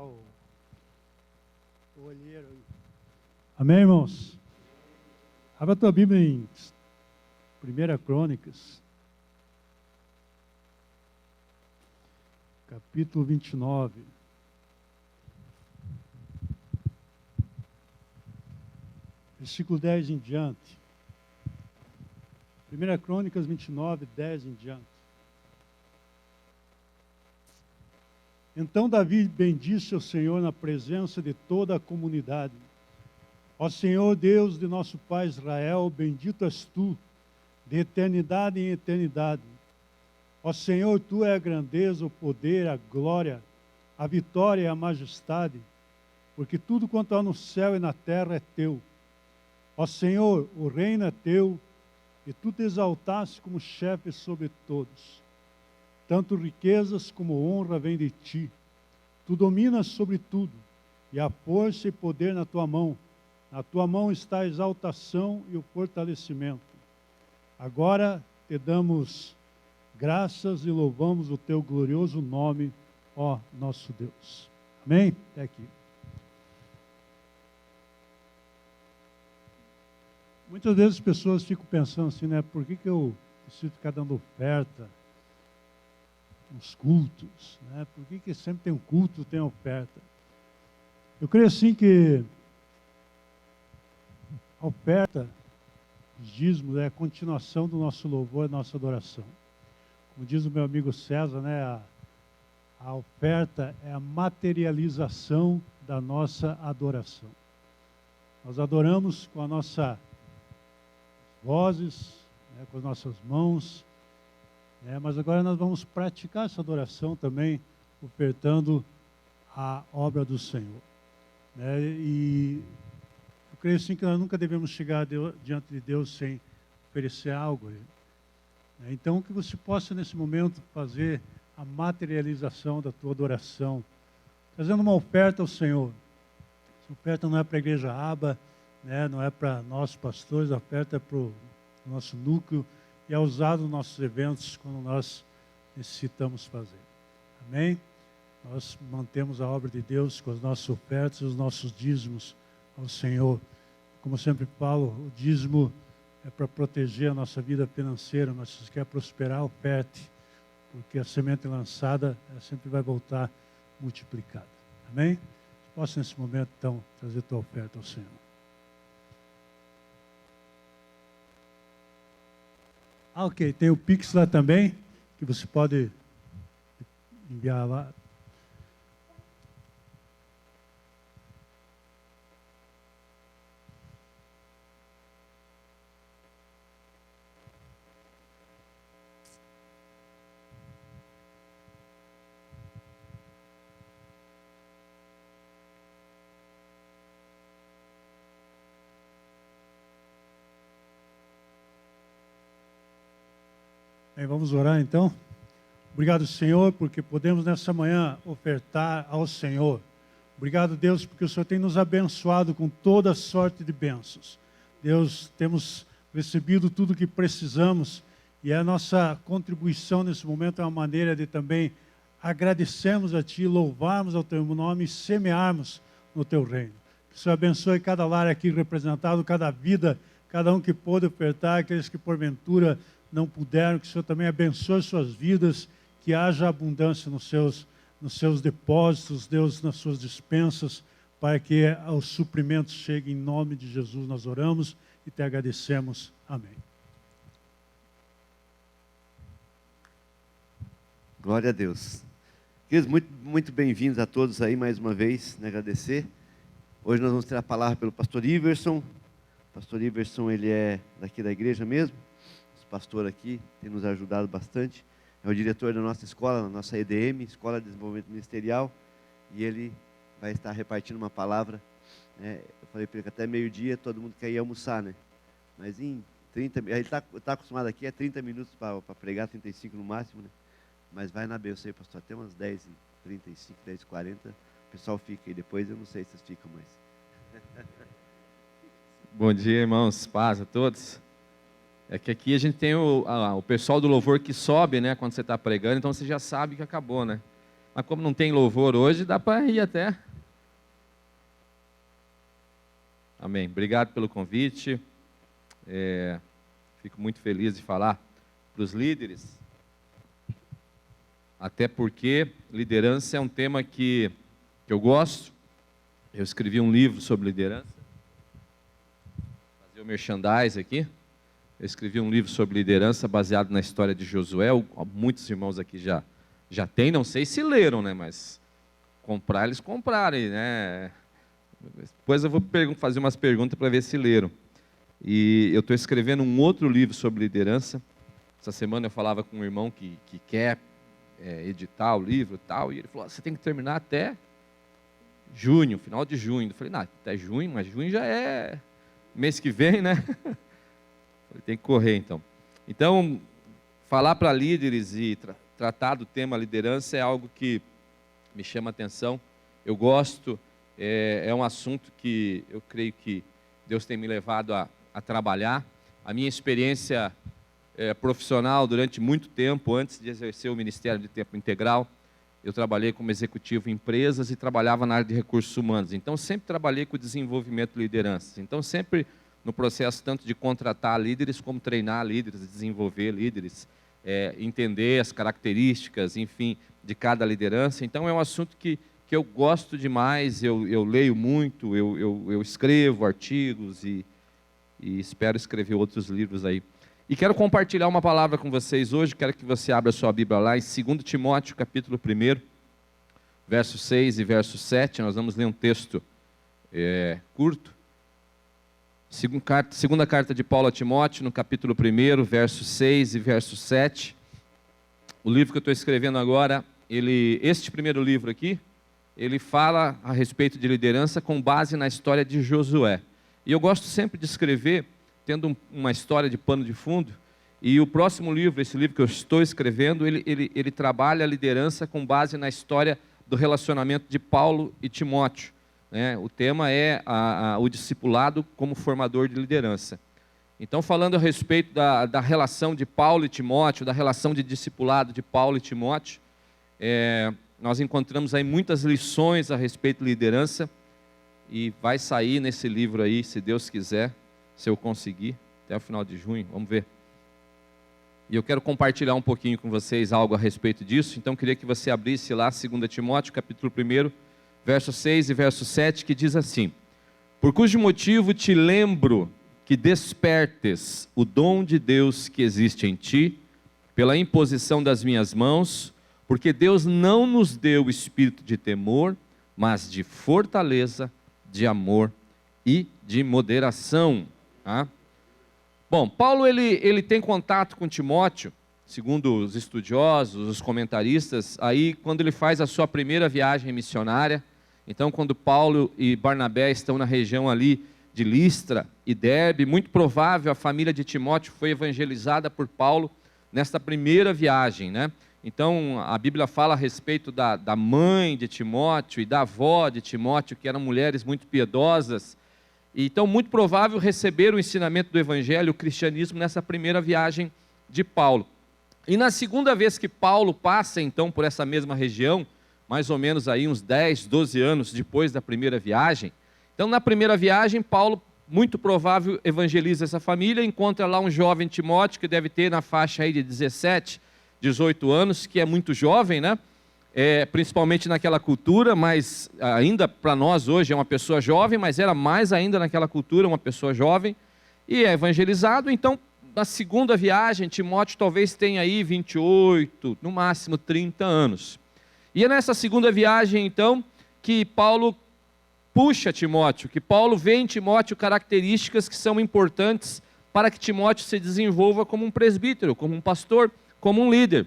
o olheiro aí. Amém, irmãos? Abra a tua Bíblia em 1 Crônicas, capítulo 29. Versículo 10 em diante. 1 Crônicas 29, 10 em diante. Então Davi bendisse o Senhor na presença de toda a comunidade. Ó Senhor Deus de nosso Pai Israel, bendito és tu, de eternidade em eternidade. Ó Senhor, tu é a grandeza, o poder, a glória, a vitória e a majestade, porque tudo quanto há no céu e na terra é teu. Ó Senhor, o reino é teu, e tu te exaltaste como chefe sobre todos. Tanto riquezas como honra vêm de ti. Tu dominas sobre tudo, e há força e poder na tua mão. Na tua mão está a exaltação e o fortalecimento. Agora te damos graças e louvamos o teu glorioso nome, ó nosso Deus. Amém? Até aqui. Muitas vezes as pessoas ficam pensando assim, né? Por que eu preciso ficar dando oferta nos cultos, né? Por que sempre tem um culto, tem oferta? Eu creio assim que a oferta, os dízimos, é a continuação do nosso louvor, da nossa adoração. Como diz o meu amigo César, né? A oferta é a materialização da nossa adoração. Nós adoramos com a nossa vozes, né, com as nossas mãos, mas agora nós vamos praticar essa adoração também, ofertando a obra do Senhor. E eu creio sim que nós nunca devemos chegar diante de Deus sem oferecer algo a Ele. Então, que você possa nesse momento fazer a materialização da tua adoração, fazendo uma oferta ao Senhor. Essa oferta não é para a igreja aba, não é para nós pastores, a oferta é para o nosso núcleo e é usado nos nossos eventos quando nós necessitamos fazer. Amém? Nós mantemos a obra de Deus com as nossas ofertas, os nossos dízimos ao Senhor. Como eu sempre falo, o dízimo é para proteger a nossa vida financeira, mas se você quer prosperar, oferte, porque a semente lançada ela sempre vai voltar multiplicada. Amém? Posso nesse momento, então, trazer tua oferta ao Senhor. Ok, tem o Pix lá também, que você pode enviar lá. Bem, vamos orar então. Obrigado, Senhor, porque podemos nessa manhã ofertar ao Senhor. Obrigado, Deus, porque o Senhor tem nos abençoado com toda sorte de bênçãos. Deus, temos recebido tudo o que precisamos e a nossa contribuição nesse momento é uma maneira de também agradecermos a Ti, louvarmos ao Teu nome e semearmos no Teu reino. Que o Senhor abençoe cada lar aqui representado, cada vida, cada um que pôde ofertar, aqueles que porventura não puderam, que o Senhor também abençoe suas vidas, que haja abundância nos seus depósitos, Deus, nas suas despensas, para que os suprimentos cheguem em nome de Jesus. Nós oramos e te agradecemos. Amém. Glória a Deus. Queridos, muito bem-vindos a todos aí mais uma vez, agradecer. Hoje nós vamos ter a palavra pelo pastor Iverson. O pastor Iverson, ele é daqui da igreja mesmo. Pastor aqui, tem nos ajudado bastante, é o diretor da nossa escola, da nossa EDM, Escola de Desenvolvimento Ministerial, e ele vai estar repartindo uma palavra, eu falei para ele que até meio-dia todo mundo quer ir almoçar, mas em 30, ele está acostumado aqui, é 30 minutos para pregar, 35 no máximo, mas vai na benção aí, pastor, até umas 10h35, 10h40, o pessoal fica aí, depois eu não sei se vocês ficam mais. Bom dia, irmãos, paz a todos. É que aqui a gente tem o pessoal do louvor que sobe, quando você está pregando, então você já sabe que acabou, Mas como não tem louvor hoje, dá para ir até. Amém. Obrigado pelo convite. Fico muito feliz de falar para os líderes. Até porque liderança é um tema que eu gosto. Eu escrevi um livro sobre liderança. Vou fazer o merchandise aqui. Eu escrevi um livro sobre liderança baseado na história de Josué. Muitos irmãos aqui já têm, não sei se leram, né? Mas comprar, eles comprarem, né? Depois eu vou fazer umas perguntas para ver se leram. E eu estou escrevendo um outro livro sobre liderança. Essa semana eu falava com um irmão que quer editar o livro e tal, e ele falou, você tem que terminar até junho, final de junho. Eu falei, não, até junho, mas junho já é mês que vem, né? Tem que correr, então. Então, falar para líderes e tratar do tema liderança é algo que me chama a atenção. Eu gosto, é um assunto que eu creio que Deus tem me levado a trabalhar. A minha experiência profissional durante muito tempo, antes de exercer o Ministério de Tempo Integral, eu trabalhei como executivo em empresas e trabalhava na área de recursos humanos. Então, sempre trabalhei com desenvolvimento de lideranças. Então, sempre no processo tanto de contratar líderes, como treinar líderes, desenvolver líderes, entender as características, enfim, de cada liderança. Então, é um assunto que eu gosto demais, eu leio muito, eu escrevo artigos e espero escrever outros livros aí. E quero compartilhar uma palavra com vocês hoje, quero que você abra a sua Bíblia lá em 2 Timóteo, capítulo 1, verso 6 e verso 7, nós vamos ler um texto curto. Segunda carta de Paulo a Timóteo, no capítulo 1, verso 6 e verso 7. O livro que eu estou escrevendo agora, este primeiro livro aqui, ele fala a respeito de liderança com base na história de Josué. E eu gosto sempre de escrever, tendo uma história de pano de fundo, e o próximo livro, esse livro que eu estou escrevendo, ele trabalha a liderança com base na história do relacionamento de Paulo e Timóteo. O tema é o discipulado como formador de liderança. Então, falando a respeito da relação de Paulo e Timóteo, da relação de discipulado de Paulo e Timóteo, nós encontramos aí muitas lições a respeito de liderança, e vai sair nesse livro aí, se Deus quiser, se eu conseguir, até o final de junho, vamos ver. E eu quero compartilhar um pouquinho com vocês algo a respeito disso, então queria que você abrisse lá 2 Timóteo, capítulo 1, verso 6 e verso 7, que diz assim: por cujo motivo te lembro que despertes o dom de Deus que existe em ti, pela imposição das minhas mãos, porque Deus não nos deu espírito de temor, mas de fortaleza, de amor e de moderação. Tá? Bom, Paulo ele tem contato com Timóteo, segundo os estudiosos, os comentaristas, aí quando ele faz a sua primeira viagem missionária. Então, quando Paulo e Barnabé estão na região ali de Listra e Derbe, muito provável a família de Timóteo foi evangelizada por Paulo nesta primeira viagem, né? Então, a Bíblia fala a respeito da mãe de Timóteo e da avó de Timóteo, que eram mulheres muito piedosas. Então, muito provável receber o ensinamento do Evangelho, o cristianismo, nessa primeira viagem de Paulo. E na segunda vez que Paulo passa, então, por essa mesma região, mais ou menos aí uns 10, 12 anos depois da primeira viagem. Então, na primeira viagem, Paulo, muito provável, evangeliza essa família, encontra lá um jovem Timóteo, que deve ter na faixa aí de 17, 18 anos, que é muito jovem, né? Principalmente naquela cultura, mas ainda para nós hoje é uma pessoa jovem, mas era mais ainda naquela cultura uma pessoa jovem, e é evangelizado. Então, na segunda viagem, Timóteo talvez tenha aí 28, no máximo 30 anos. E é nessa segunda viagem, então, que Paulo puxa Timóteo, que Paulo vê em Timóteo características que são importantes para que Timóteo se desenvolva como um presbítero, como um pastor, como um líder.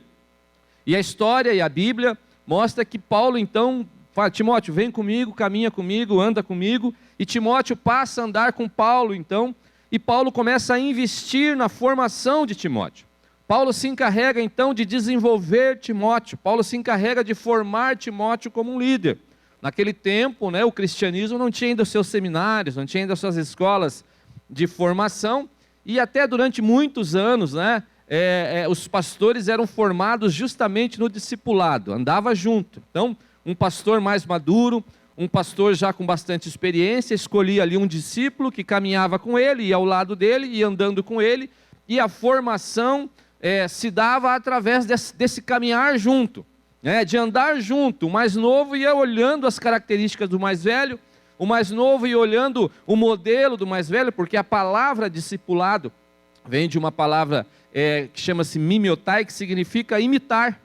E a história e a Bíblia mostra que Paulo, então, fala: Timóteo, vem comigo, caminha comigo, anda comigo. E Timóteo passa a andar com Paulo, então, e Paulo começa a investir na formação de Timóteo. Paulo se encarrega, então, de desenvolver Timóteo. Paulo se encarrega de formar Timóteo como um líder. Naquele tempo, né, o cristianismo não tinha ainda os seus seminários, não tinha ainda as suas escolas de formação, e até durante muitos anos, né, os pastores eram formados justamente no discipulado, andava junto. Então, um pastor mais maduro, um pastor já com bastante experiência, escolhia ali um discípulo que caminhava com ele, ia ao lado dele, ia andando com ele, e a formação se dava através desse caminhar junto, de andar junto. O mais novo ia olhando as características do mais velho, o mais novo ia olhando o modelo do mais velho, porque a palavra discipulado vem de uma palavra que chama-se mimiotai, que significa imitar.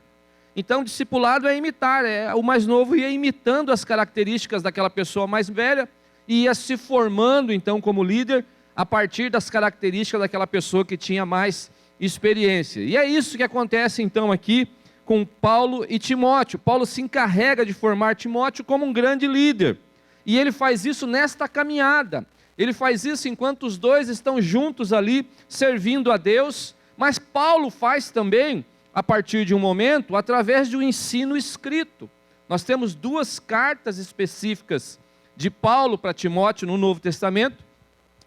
Então, discipulado é imitar, o mais novo ia imitando as características daquela pessoa mais velha e ia se formando, então, como líder, a partir das características daquela pessoa que tinha mais experiência. E é isso que acontece, então, aqui com Paulo e Timóteo. Paulo se encarrega de formar Timóteo como um grande líder. E ele faz isso nesta caminhada. Ele faz isso enquanto os dois estão juntos ali, servindo a Deus. Mas Paulo faz também, a partir de um momento, através de um ensino escrito. Nós temos 2 cartas específicas de Paulo para Timóteo no Novo Testamento,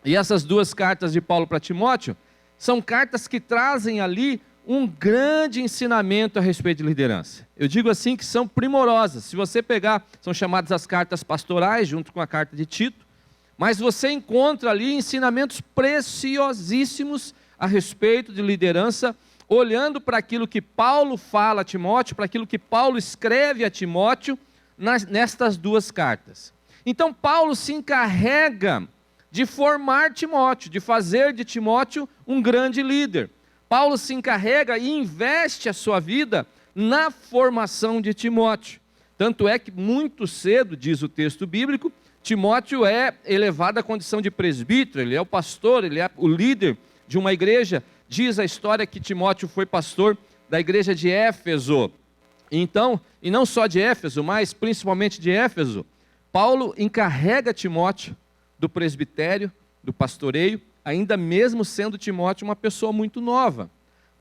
e essas 2 cartas de Paulo para Timóteo são cartas que trazem ali um grande ensinamento a respeito de liderança. Eu digo assim que são primorosas. Se você pegar, são chamadas as cartas pastorais, junto com a carta de Tito, mas você encontra ali ensinamentos preciosíssimos a respeito de liderança, olhando para aquilo que Paulo fala a Timóteo, para aquilo que Paulo escreve a Timóteo, nestas 2 cartas. Então Paulo se encarrega de formar Timóteo, de fazer de Timóteo um grande líder. Paulo se encarrega e investe a sua vida na formação de Timóteo. Tanto é que muito cedo, diz o texto bíblico, Timóteo é elevado à condição de presbítero, ele é o pastor, ele é o líder de uma igreja. Diz a história que Timóteo foi pastor da igreja de Éfeso. Então, e não só de Éfeso, mas principalmente de Éfeso, Paulo encarrega Timóteo do presbitério, do pastoreio, ainda mesmo sendo Timóteo uma pessoa muito nova.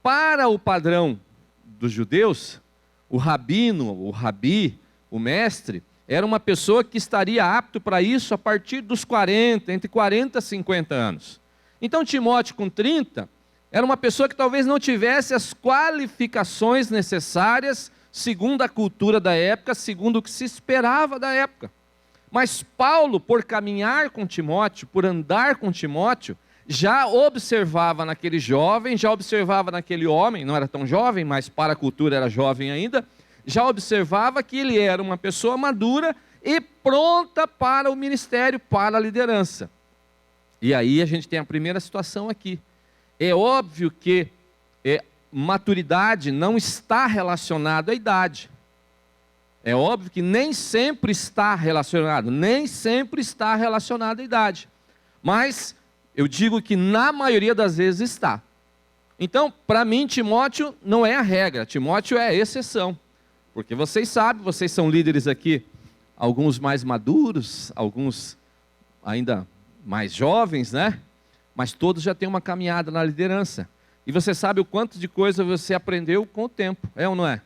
Para o padrão dos judeus, o rabino, o rabi, o mestre, era uma pessoa que estaria apto para isso a partir dos 40, entre 40 e 50 anos. Então Timóteo com 30, era uma pessoa que talvez não tivesse as qualificações necessárias, segundo a cultura da época, segundo o que se esperava da época. Mas Paulo, por caminhar com Timóteo, por andar com Timóteo, já observava naquele jovem, já observava naquele homem, não era tão jovem, mas para a cultura era jovem ainda, já observava que ele era uma pessoa madura e pronta para o ministério, para a liderança. E aí a gente tem a primeira situação aqui. É óbvio que maturidade não está relacionada à idade. É óbvio que nem sempre está relacionado à idade. Mas eu digo que na maioria das vezes está. Então, para mim, Timóteo não é a regra, Timóteo é a exceção. Porque vocês sabem, vocês são líderes aqui, alguns mais maduros, alguns ainda mais jovens, né? Mas todos já têm uma caminhada na liderança. E você sabe o quanto de coisa você aprendeu com o tempo, é ou não é?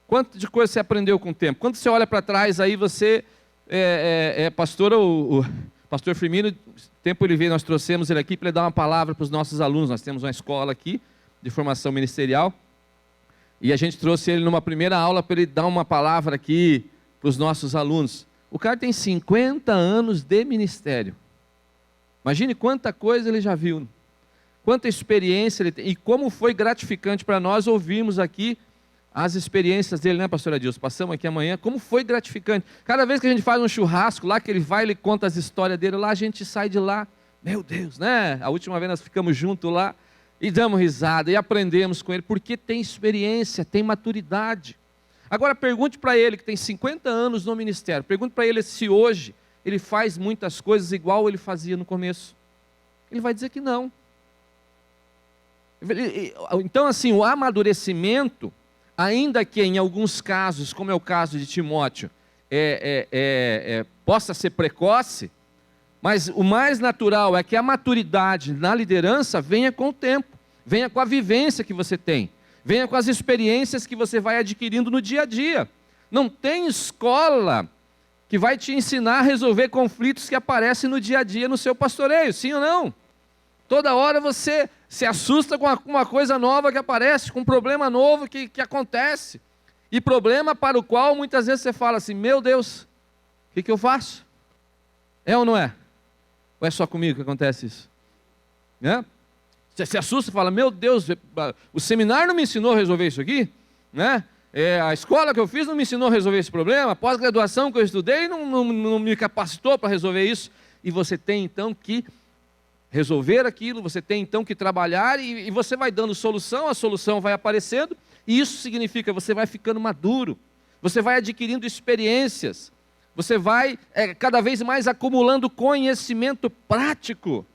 Quanto de coisa você aprendeu com o tempo? Quando você olha para trás, aí você pastor, o pastor Firmino, tempo ele veio, nós trouxemos ele aqui para ele dar uma palavra para os nossos alunos. Nós temos uma escola aqui de formação ministerial. E a gente trouxe ele numa primeira aula para ele dar uma palavra aqui para os nossos alunos. O cara tem 50 anos de ministério. Imagine quanta coisa ele já viu, quanta experiência ele tem, e como foi gratificante para nós ouvirmos aqui as experiências dele, né, pastor Adilson? Passamos aqui amanhã, como foi gratificante. Cada vez que a gente faz um churrasco lá, que ele vai, ele conta as histórias dele lá, a gente sai de lá, meu Deus, né? A última vez nós ficamos juntos lá, e damos risada, e aprendemos com ele, porque tem experiência, tem maturidade. Agora pergunte para ele, que tem 50 anos no ministério, pergunte para ele se hoje ele faz muitas coisas igual ele fazia no começo. Ele vai dizer que não. Então, assim, o amadurecimento, ainda que em alguns casos, como é o caso de Timóteo, possa ser precoce, mas o mais natural é que a maturidade na liderança venha com o tempo, venha com a vivência que você tem, venha com as experiências que você vai adquirindo no dia a dia. Não tem escola que vai te ensinar a resolver conflitos que aparecem no dia a dia no seu pastoreio, sim ou não? Toda hora você se assusta com uma coisa nova que aparece, com um problema novo que acontece. E problema para o qual muitas vezes você fala assim, meu Deus, o que eu faço? É ou não é? Ou é só comigo que acontece isso? Né? Você se assusta e fala, meu Deus, o seminário não me ensinou a resolver isso aqui? Né? A escola que eu fiz não me ensinou a resolver esse problema, a pós-graduação que eu estudei não me capacitou para resolver isso. E você tem então que resolver aquilo, você tem então que trabalhar e você vai dando solução, a solução vai aparecendo, e isso significa que você vai ficando maduro, você vai adquirindo experiências, você vai cada vez mais acumulando conhecimento prático,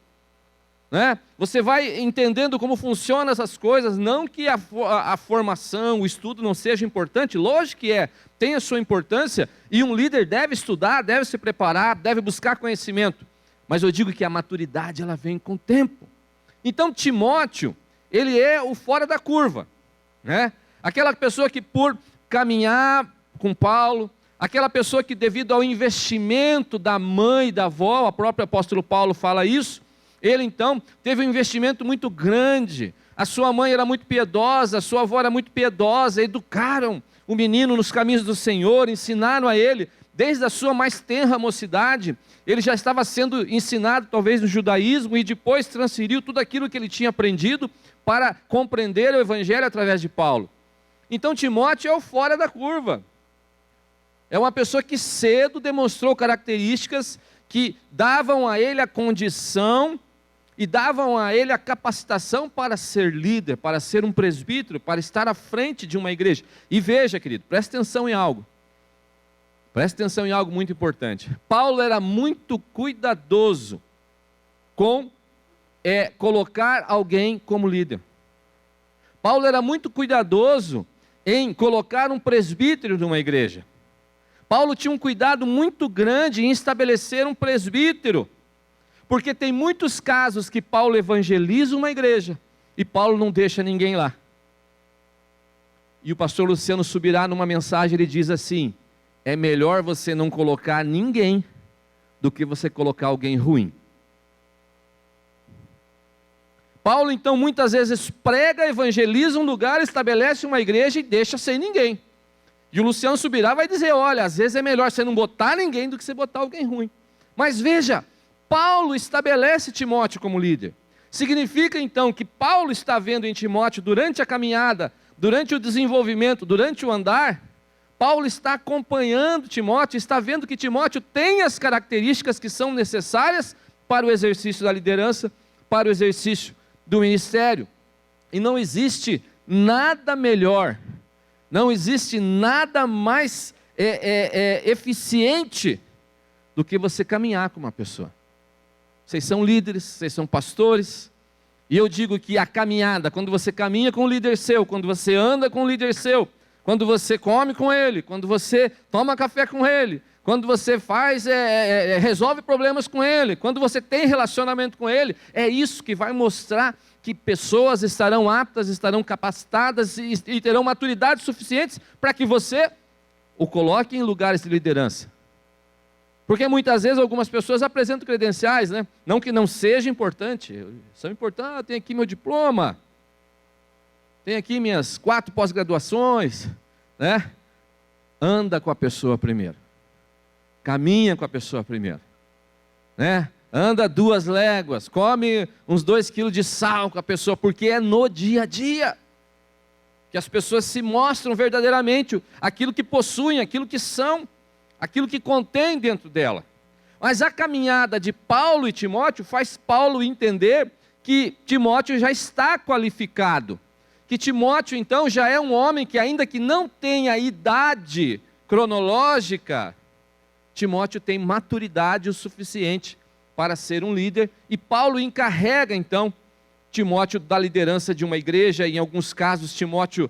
né? Você vai entendendo como funcionam essas coisas, não que a formação, o estudo não seja importante, lógico que tem a sua importância, e um líder deve estudar, deve se preparar, deve buscar conhecimento, mas eu digo que a maturidade ela vem com o tempo. Então Timóteo, ele é o fora da curva, né? Aquela pessoa que por caminhar com Paulo, aquela pessoa que devido ao investimento da mãe e da avó, o próprio apóstolo Paulo fala isso, ele então teve um investimento muito grande, a sua mãe era muito piedosa, a sua avó era muito piedosa, educaram o menino nos caminhos do Senhor, ensinaram a ele, desde a sua mais tenra mocidade, ele já estava sendo ensinado talvez no judaísmo e depois transferiu tudo aquilo que ele tinha aprendido para compreender o evangelho através de Paulo. Então Timóteo é o fora da curva, é uma pessoa que cedo demonstrou características que davam a ele a condição e davam a ele a capacitação para ser líder, para ser um presbítero, para estar à frente de uma igreja. E veja, querido, presta atenção em algo. Presta atenção em algo muito importante. Paulo era muito cuidadoso com colocar alguém como líder. Paulo era muito cuidadoso em colocar um presbítero numa igreja. Paulo tinha um cuidado muito grande em estabelecer um presbítero, porque tem muitos casos que Paulo evangeliza uma igreja e Paulo não deixa ninguém lá. E o pastor Luciano Subirá, numa mensagem, ele diz assim: é melhor você não colocar ninguém do que você colocar alguém ruim. Paulo então muitas vezes prega, evangeliza um lugar, estabelece uma igreja e deixa sem ninguém. E o Luciano Subirá vai dizer, olha, às vezes é melhor você não botar ninguém do que você botar alguém ruim. Mas veja, Paulo estabelece Timóteo como líder. Significa então que Paulo está vendo em Timóteo durante a caminhada, durante o desenvolvimento, durante o andar, Paulo está acompanhando Timóteo, está vendo que Timóteo tem as características que são necessárias para o exercício da liderança, para o exercício do ministério. E não existe nada melhor, não existe nada mais eficiente do que você caminhar com uma pessoa. Vocês são líderes, vocês são pastores, e eu digo que a caminhada, quando você caminha com um líder seu, quando você anda com um líder seu, quando você come com ele, quando você toma café com ele, quando você resolve problemas com ele, quando você tem relacionamento com ele, é isso que vai mostrar que pessoas estarão aptas, estarão capacitadas e terão maturidade suficientes para que você o coloque em lugares de liderança. Porque muitas vezes algumas pessoas apresentam credenciais, né? Não que não seja importante, são importantes, tenho aqui meu diploma, tenho aqui minhas 4 pós-graduações, né? Anda com a pessoa primeiro, caminha com a pessoa primeiro, né? Anda 2 léguas, come uns 2 quilos de sal com a pessoa, porque é no dia a dia que as pessoas se mostram verdadeiramente aquilo que possuem, aquilo que são, aquilo que contém dentro dela. Mas a caminhada de Paulo e Timóteo faz Paulo entender que Timóteo já está qualificado, que Timóteo então já é um homem que, ainda que não tenha a idade cronológica, Timóteo tem maturidade o suficiente para ser um líder, e Paulo encarrega então Timóteo da liderança de uma igreja. Em alguns casos Timóteo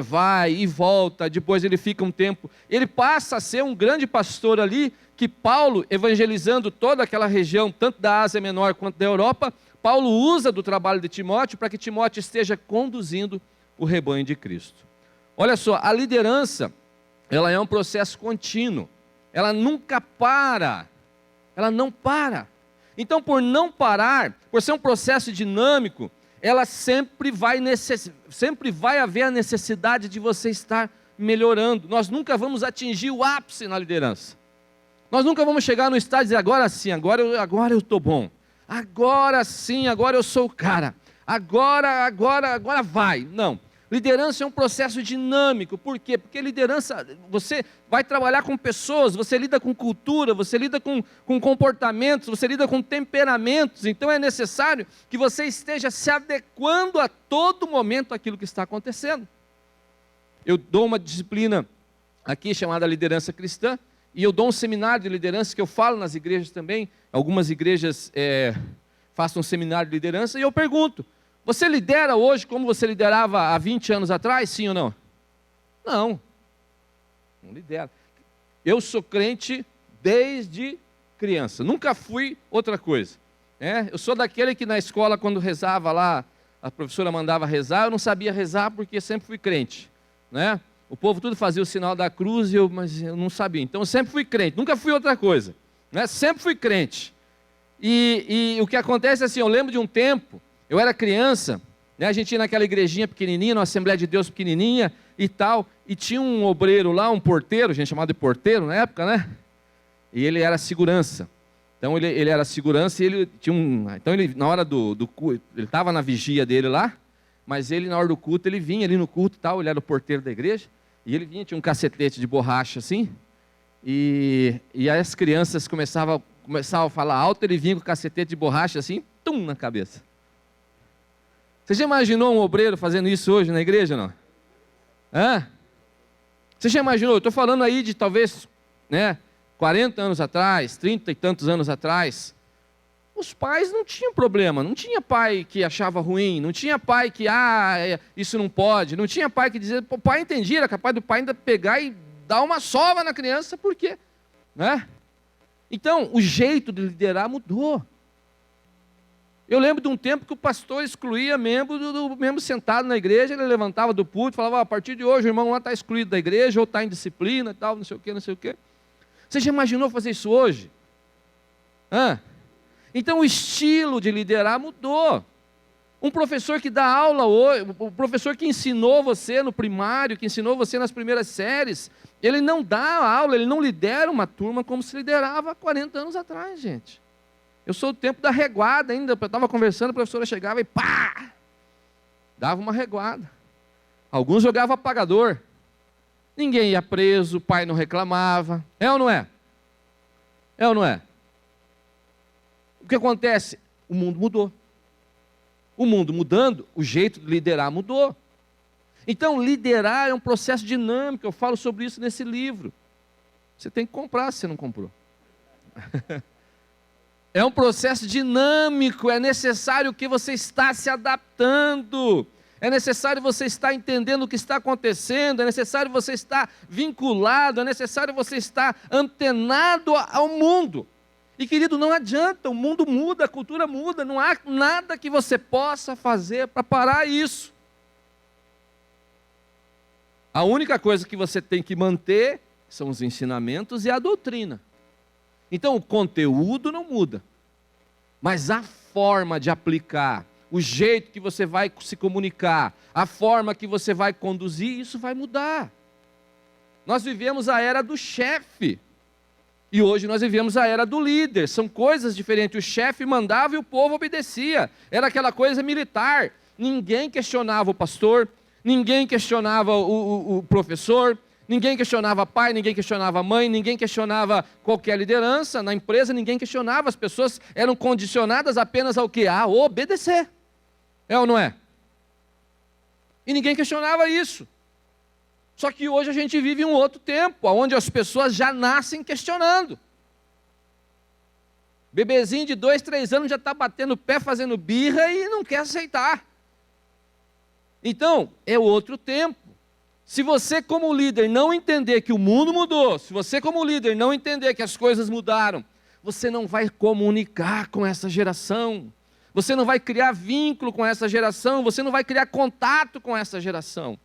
vai e volta, depois ele fica um tempo, ele passa a ser um grande pastor ali, que Paulo, evangelizando toda aquela região, tanto da Ásia Menor quanto da Europa, Paulo usa do trabalho de Timóteo para que Timóteo esteja conduzindo o rebanho de Cristo. Olha só, a liderança, ela é um processo contínuo, ela nunca para, ela não para. Então, por não parar, por ser um processo dinâmico, ela sempre vai haver a necessidade de você estar melhorando. Nós nunca vamos atingir o ápice na liderança. Nós nunca vamos chegar no estágio e dizer, agora sim, agora eu estou bom. Agora sim, agora eu sou o cara. Agora vai. Não. Liderança é um processo dinâmico. Por quê? Porque liderança, você vai trabalhar com pessoas, você lida com cultura, você lida com comportamentos, você lida com temperamentos. Então é necessário que você esteja se adequando a todo momento àquilo que está acontecendo. Eu dou uma disciplina aqui chamada liderança cristã, e eu dou um seminário de liderança que eu falo nas igrejas também. Algumas igrejas façam um seminário de liderança, e eu pergunto, você lidera hoje como você liderava há 20 anos atrás, sim ou não? Não lidera. Eu sou crente desde criança, nunca fui outra coisa. Eu sou daquele que na escola, quando rezava lá, a professora mandava rezar, eu não sabia rezar porque sempre fui crente. O povo tudo fazia o sinal da cruz, mas eu não sabia. Então eu sempre fui crente, nunca fui outra coisa. Sempre fui crente. E o que acontece é assim, eu lembro de um tempo, eu era criança, a gente ia naquela igrejinha pequenininha, na Assembleia de Deus pequenininha e tal, e tinha um obreiro lá, um porteiro, a gente chamava de porteiro na época, e ele era segurança. Então ele era segurança e ele tinha então ele na hora do culto, ele estava na vigia dele lá, mas ele na hora do culto, ele vinha ali no culto e tal, ele era o porteiro da igreja, e ele vinha, tinha um cacetete de borracha assim, e aí as crianças começavam a falar alto, ele vinha com o cacetete de borracha assim, tum, na cabeça. Você já imaginou um obreiro fazendo isso hoje na igreja, não? Você já imaginou? Eu estou falando aí de talvez 40 anos atrás, 30 e tantos anos atrás. Os pais não tinham problema, não tinha pai que achava ruim, não tinha pai que, isso não pode, não tinha pai que dizia, o pai entendia, era capaz do pai ainda pegar e dar uma sova na criança, por quê? Então, o jeito de liderar mudou. Eu lembro de um tempo que o pastor excluía membro sentado na igreja, ele levantava do púlpito e falava, a partir de hoje o irmão lá está excluído da igreja, ou está em disciplina, tal, não sei o quê. Você já imaginou fazer isso hoje? Então o estilo de liderar mudou. Um professor que dá aula hoje, o professor que ensinou você no primário, que ensinou você nas primeiras séries, ele não dá aula, ele não lidera uma turma como se liderava há 40 anos atrás, gente. Eu sou do tempo da reguada ainda, eu estava conversando, a professora chegava e pá! Dava uma reguada. Alguns jogavam apagador. Ninguém ia preso, o pai não reclamava. É ou não é? É ou não é? O que acontece? O mundo mudou. O mundo mudando, o jeito de liderar mudou. Então, liderar é um processo dinâmico, eu falo sobre isso nesse livro. Você tem que comprar se você não comprou. É um processo dinâmico, é necessário que você está se adaptando, é necessário você estar entendendo o que está acontecendo, é necessário você estar vinculado, é necessário você estar antenado ao mundo. E querido, não adianta, o mundo muda, a cultura muda, não há nada que você possa fazer para parar isso. A única coisa que você tem que manter são os ensinamentos e a doutrina. Então o conteúdo não muda, mas a forma de aplicar, o jeito que você vai se comunicar, a forma que você vai conduzir, isso vai mudar. Nós vivemos a era do chefe, e hoje nós vivemos a era do líder, são coisas diferentes, o chefe mandava e o povo obedecia, era aquela coisa militar, ninguém questionava o pastor, ninguém questionava o professor, ninguém questionava pai, ninguém questionava mãe, ninguém questionava qualquer liderança na empresa, ninguém questionava, as pessoas eram condicionadas apenas ao quê? A obedecer. É ou não é? E ninguém questionava isso. Só que hoje a gente vive um outro tempo, onde as pessoas já nascem questionando. Bebezinho de 2, 3 anos já está batendo o pé, fazendo birra e não quer aceitar. Então, é outro tempo. Se você como líder não entender que o mundo mudou, se você como líder não entender que as coisas mudaram, você não vai comunicar com essa geração, você não vai criar vínculo com essa geração, você não vai criar contato com essa geração.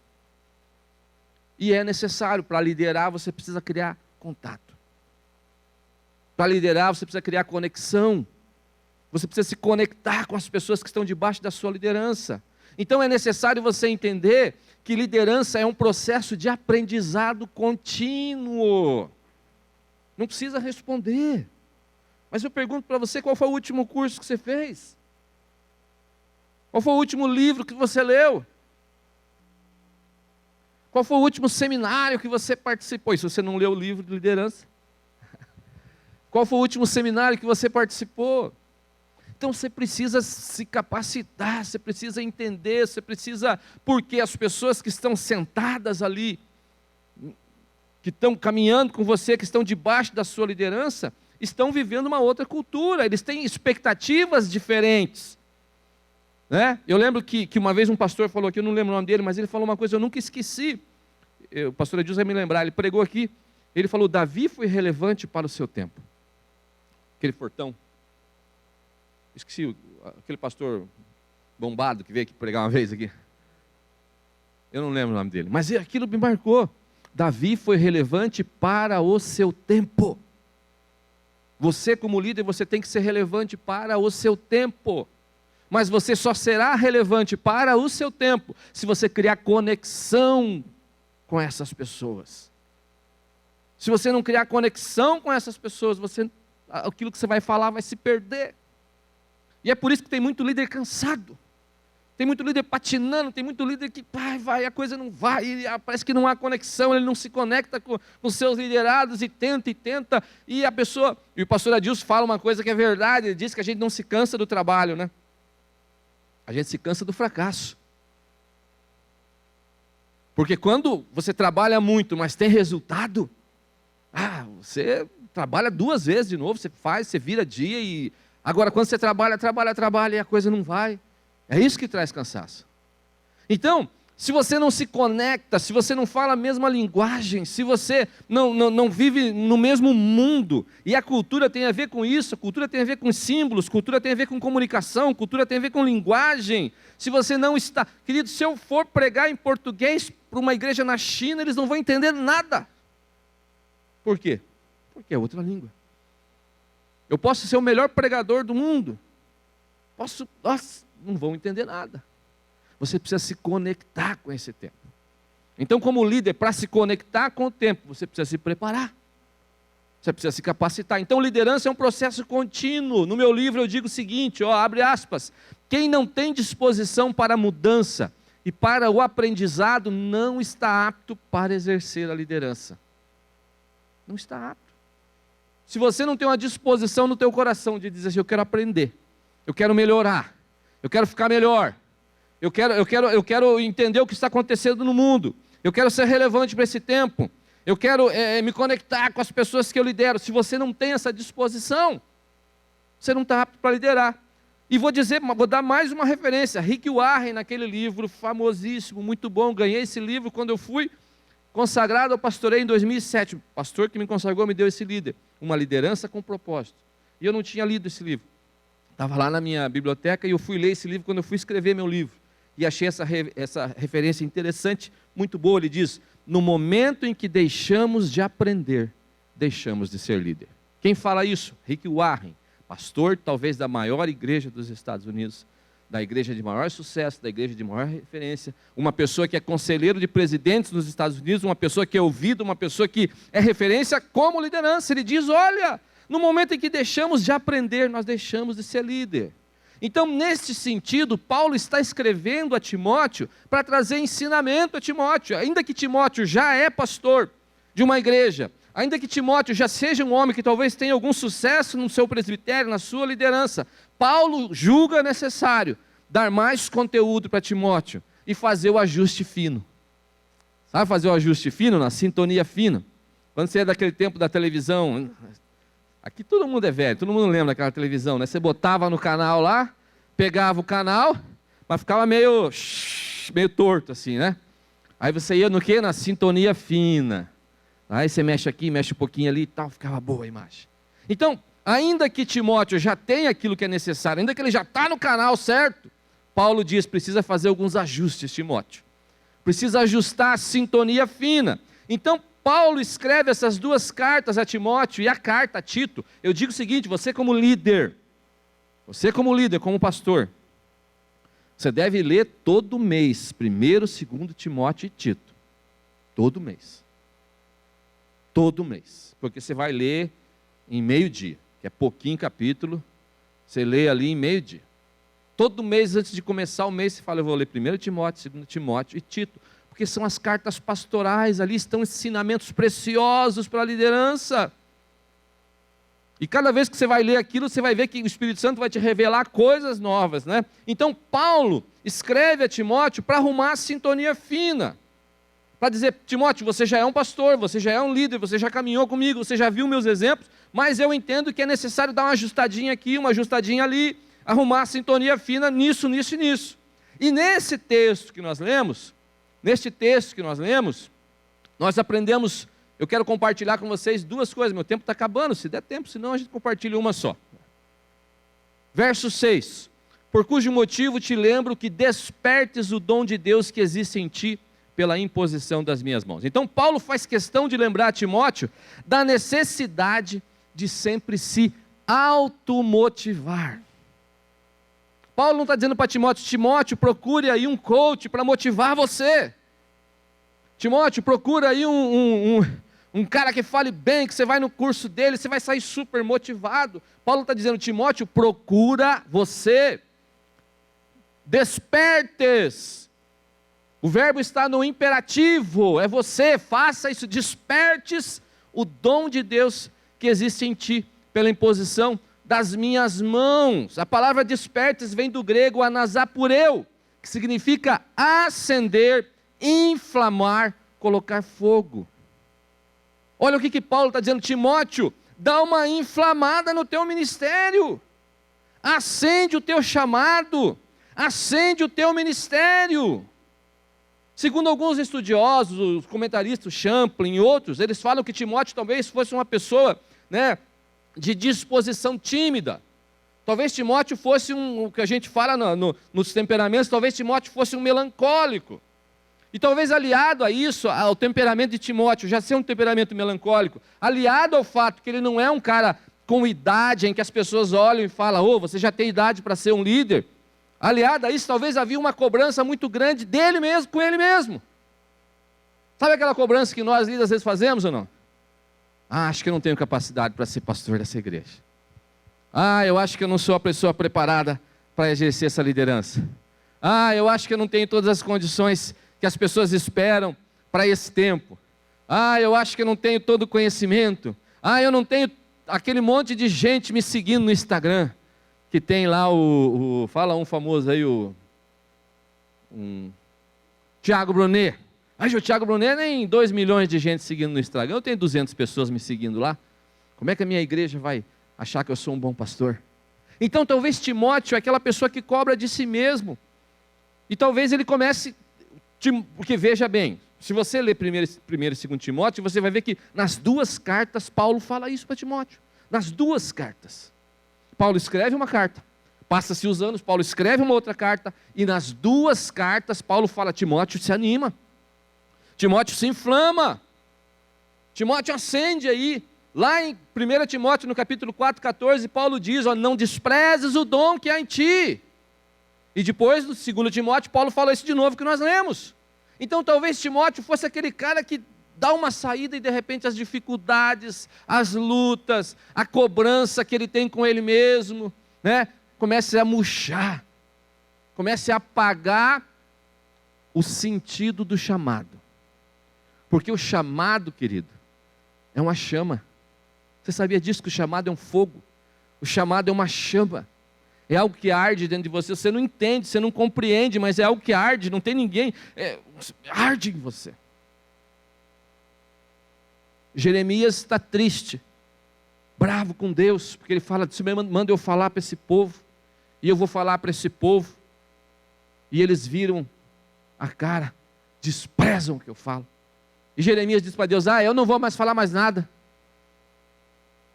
E é necessário, para liderar, você precisa criar contato. Para liderar, você precisa criar conexão. Você precisa se conectar com as pessoas que estão debaixo da sua liderança. Então é necessário você entender que liderança é um processo de aprendizado contínuo. Não precisa responder. Mas eu pergunto para você, qual foi o último curso que você fez? Qual foi o último livro que você leu? Qual foi o último seminário que você participou? E se você não leu o livro de liderança? Qual foi o último seminário que você participou? Então você precisa se capacitar, você precisa entender, você precisa... Porque as pessoas que estão sentadas ali, que estão caminhando com você, que estão debaixo da sua liderança, estão vivendo uma outra cultura, eles têm expectativas diferentes. Né? Eu lembro que uma vez um pastor falou aqui, eu não lembro o nome dele, mas ele falou uma coisa que eu nunca esqueci. O pastor Edilson vai me lembrar, ele pregou aqui, ele falou, Davi foi relevante para o seu tempo. Aquele fortão. Esqueci, aquele pastor bombado que veio aqui pregar uma vez aqui. Eu não lembro o nome dele, mas aquilo me marcou. Davi foi relevante para o seu tempo. Você como líder, você tem que ser relevante para o seu tempo. Mas você só será relevante para o seu tempo se você criar conexão com essas pessoas. Se você não criar conexão com essas pessoas, aquilo que você vai falar vai se perder. E é por isso que tem muito líder cansado. Tem muito líder patinando, tem muito líder que vai, a coisa não vai, parece que não há conexão, ele não se conecta com seus liderados e tenta, e a pessoa... E o pastor Adilson fala uma coisa que é verdade, ele diz que a gente não se cansa do trabalho, né? A gente se cansa do fracasso. Porque quando você trabalha muito, mas tem resultado, você trabalha 2 vezes de novo, você vira dia e... Agora, quando você trabalha e a coisa não vai, é isso que traz cansaço. Então, se você não se conecta, se você não fala a mesma linguagem, se você não vive no mesmo mundo, e a cultura tem a ver com isso, a cultura tem a ver com símbolos, cultura tem a ver com comunicação, cultura tem a ver com linguagem, se você não está... Querido, se eu for pregar em português para uma igreja na China, eles não vão entender nada. Por quê? Porque é outra língua. Eu posso ser o melhor pregador do mundo. Não vão entender nada. Você precisa se conectar com esse tempo. Então, como líder, para se conectar com o tempo, você precisa se preparar. Você precisa se capacitar. Então, liderança é um processo contínuo. No meu livro eu digo o seguinte, abre aspas, quem não tem disposição para a mudança e para o aprendizado não está apto para exercer a liderança. Não está apto. Se você não tem uma disposição no teu coração de dizer assim, eu quero aprender, eu quero melhorar, eu quero ficar melhor, eu quero entender o que está acontecendo no mundo, eu quero ser relevante para esse tempo, eu quero me conectar com as pessoas que eu lidero. Se você não tem essa disposição, você não está apto para liderar. E vou dar mais uma referência, Rick Warren, naquele livro famosíssimo, muito bom, ganhei esse livro quando eu fui consagrado ao pastoreio em 2007, o pastor que me consagrou me deu esse líder, uma liderança com propósito, e eu não tinha lido esse livro, estava lá na minha biblioteca, e eu fui ler esse livro quando eu fui escrever meu livro, e achei essa referência interessante, muito boa. Ele diz, no momento em que deixamos de aprender, deixamos de ser líder. Quem fala isso? Rick Warren, pastor talvez da maior igreja dos Estados Unidos, da igreja de maior sucesso, da igreja de maior referência, uma pessoa que é conselheiro de presidentes nos Estados Unidos, uma pessoa que é ouvida, uma pessoa que é referência como liderança. Ele diz, olha, no momento em que deixamos de aprender, nós deixamos de ser líder. Então, nesse sentido, Paulo está escrevendo a Timóteo para trazer ensinamento a Timóteo, ainda que Timóteo já é pastor de uma igreja, ainda que Timóteo já seja um homem que talvez tenha algum sucesso no seu presbitério, na sua liderança, Paulo julga necessário dar mais conteúdo para Timóteo e fazer o ajuste fino. Sabe fazer o ajuste fino, na sintonia fina? Quando você é daquele tempo da televisão, aqui todo mundo é velho, todo mundo lembra daquela televisão, né? Você botava no canal lá, pegava o canal, mas ficava meio torto assim, né? Aí você ia no quê? Na sintonia fina. Aí você mexe aqui, mexe um pouquinho ali e tal, ficava boa a imagem. Então, ainda que Timóteo já tenha aquilo que é necessário, ainda que ele já está no canal certo, Paulo diz, precisa fazer alguns ajustes, Timóteo. Precisa ajustar a sintonia fina. Então, Paulo escreve essas 2 cartas a Timóteo e a carta a Tito. Eu digo o seguinte, você como líder, Você como líder, como pastor, você deve ler todo mês, 1º, 2º Timóteo e Tito. Todo mês. Todo mês. Porque você vai ler em meio-dia, que é pouquinho capítulo, você lê ali em meio-dia. Todo mês, antes de começar o mês, você fala, eu vou ler 1º Timóteo, 2º Timóteo e Tito. Porque são as cartas pastorais, ali estão ensinamentos preciosos para a liderança. E cada vez que você vai ler aquilo, você vai ver que o Espírito Santo vai te revelar coisas novas, né? Então, Paulo escreve a Timóteo para arrumar a sintonia fina. Para dizer, Timóteo, você já é um pastor, você já é um líder, você já caminhou comigo, você já viu meus exemplos, mas eu entendo que é necessário dar uma ajustadinha aqui, uma ajustadinha ali, arrumar a sintonia fina nisso, nisso e nisso. E nesse texto que nós lemos, nós aprendemos. Eu quero compartilhar com vocês 2 coisas. Meu tempo está acabando, se der tempo, senão a gente compartilha uma só. Verso 6. Por cujo motivo te lembro que despertes o dom de Deus que existe em ti pela imposição das minhas mãos. Então Paulo faz questão de lembrar a Timóteo da necessidade de sempre se automotivar. Paulo não está dizendo para Timóteo, Timóteo, procure aí um coach para motivar você. Timóteo, procura aí um cara que fale bem, que você vai no curso dele, você vai sair super motivado. Paulo está dizendo, Timóteo, procura você. Despertes. O verbo está no imperativo, é você, faça isso, despertes o dom de Deus que existe em ti, pela imposição das minhas mãos. A palavra despertes vem do grego anasapureu, que significa acender, inflamar, colocar fogo. Olha o que Paulo está dizendo, Timóteo, dá uma inflamada no teu ministério, acende o teu chamado, acende o teu ministério. Segundo alguns estudiosos, os comentaristas, Champlin e outros, eles falam que Timóteo talvez fosse uma pessoa, né, de disposição tímida. Talvez Timóteo fosse o que a gente fala nos temperamentos, talvez Timóteo fosse um melancólico. E talvez aliado a isso, ao temperamento de Timóteo, já ser um temperamento melancólico, aliado ao fato que ele não é um cara com idade, em que as pessoas olham e falam, você já tem idade para ser um líder. Aliado a isso, talvez havia uma cobrança muito grande dele mesmo, com ele mesmo. Sabe aquela cobrança que nós líderes às vezes fazemos ou não? Acho que eu não tenho capacidade para ser pastor dessa igreja. Eu acho que eu não sou a pessoa preparada para exercer essa liderança. Eu acho que eu não tenho todas as condições que as pessoas esperam para esse tempo. Eu acho que eu não tenho todo o conhecimento. Eu não tenho aquele monte de gente me seguindo no Instagram, que tem lá fala um famoso aí, Thiago Brunet. O Thiago Brunet nem 2 milhões de gente seguindo no Instagram, eu tenho 200 pessoas me seguindo lá. Como é que a minha igreja vai achar que eu sou um bom pastor? Então talvez Timóteo é aquela pessoa que cobra de si mesmo. E talvez ele comece, porque veja bem, se você ler 1º e 2º Timóteo, você vai ver que nas 2 cartas Paulo fala isso para Timóteo. Nas 2 cartas. Paulo escreve uma carta, passa-se os anos, Paulo escreve uma outra carta, e nas 2 cartas Paulo fala, Timóteo se anima, Timóteo se inflama, Timóteo acende aí. Lá em 1 Timóteo, no capítulo 4, 14, Paulo diz, não desprezes o dom que há em ti. E depois, no 2 Timóteo, Paulo fala isso de novo que nós lemos. Então talvez Timóteo fosse aquele cara que dá uma saída e de repente as dificuldades, as lutas, a cobrança que ele tem com ele mesmo, né, comece a murchar, comece a apagar o sentido do chamado. Porque o chamado, querido, é uma chama. Você sabia disso, que o chamado é um fogo? O chamado é uma chama. É algo que arde dentro de você. Você não entende, você não compreende, mas é algo que arde, não tem ninguém. Arde em você. Jeremias está triste, bravo com Deus, porque ele fala, Deus manda eu falar para esse povo, e eu vou falar para esse povo, e eles viram a cara, desprezam o que eu falo. E Jeremias diz para Deus, eu não vou mais falar mais nada,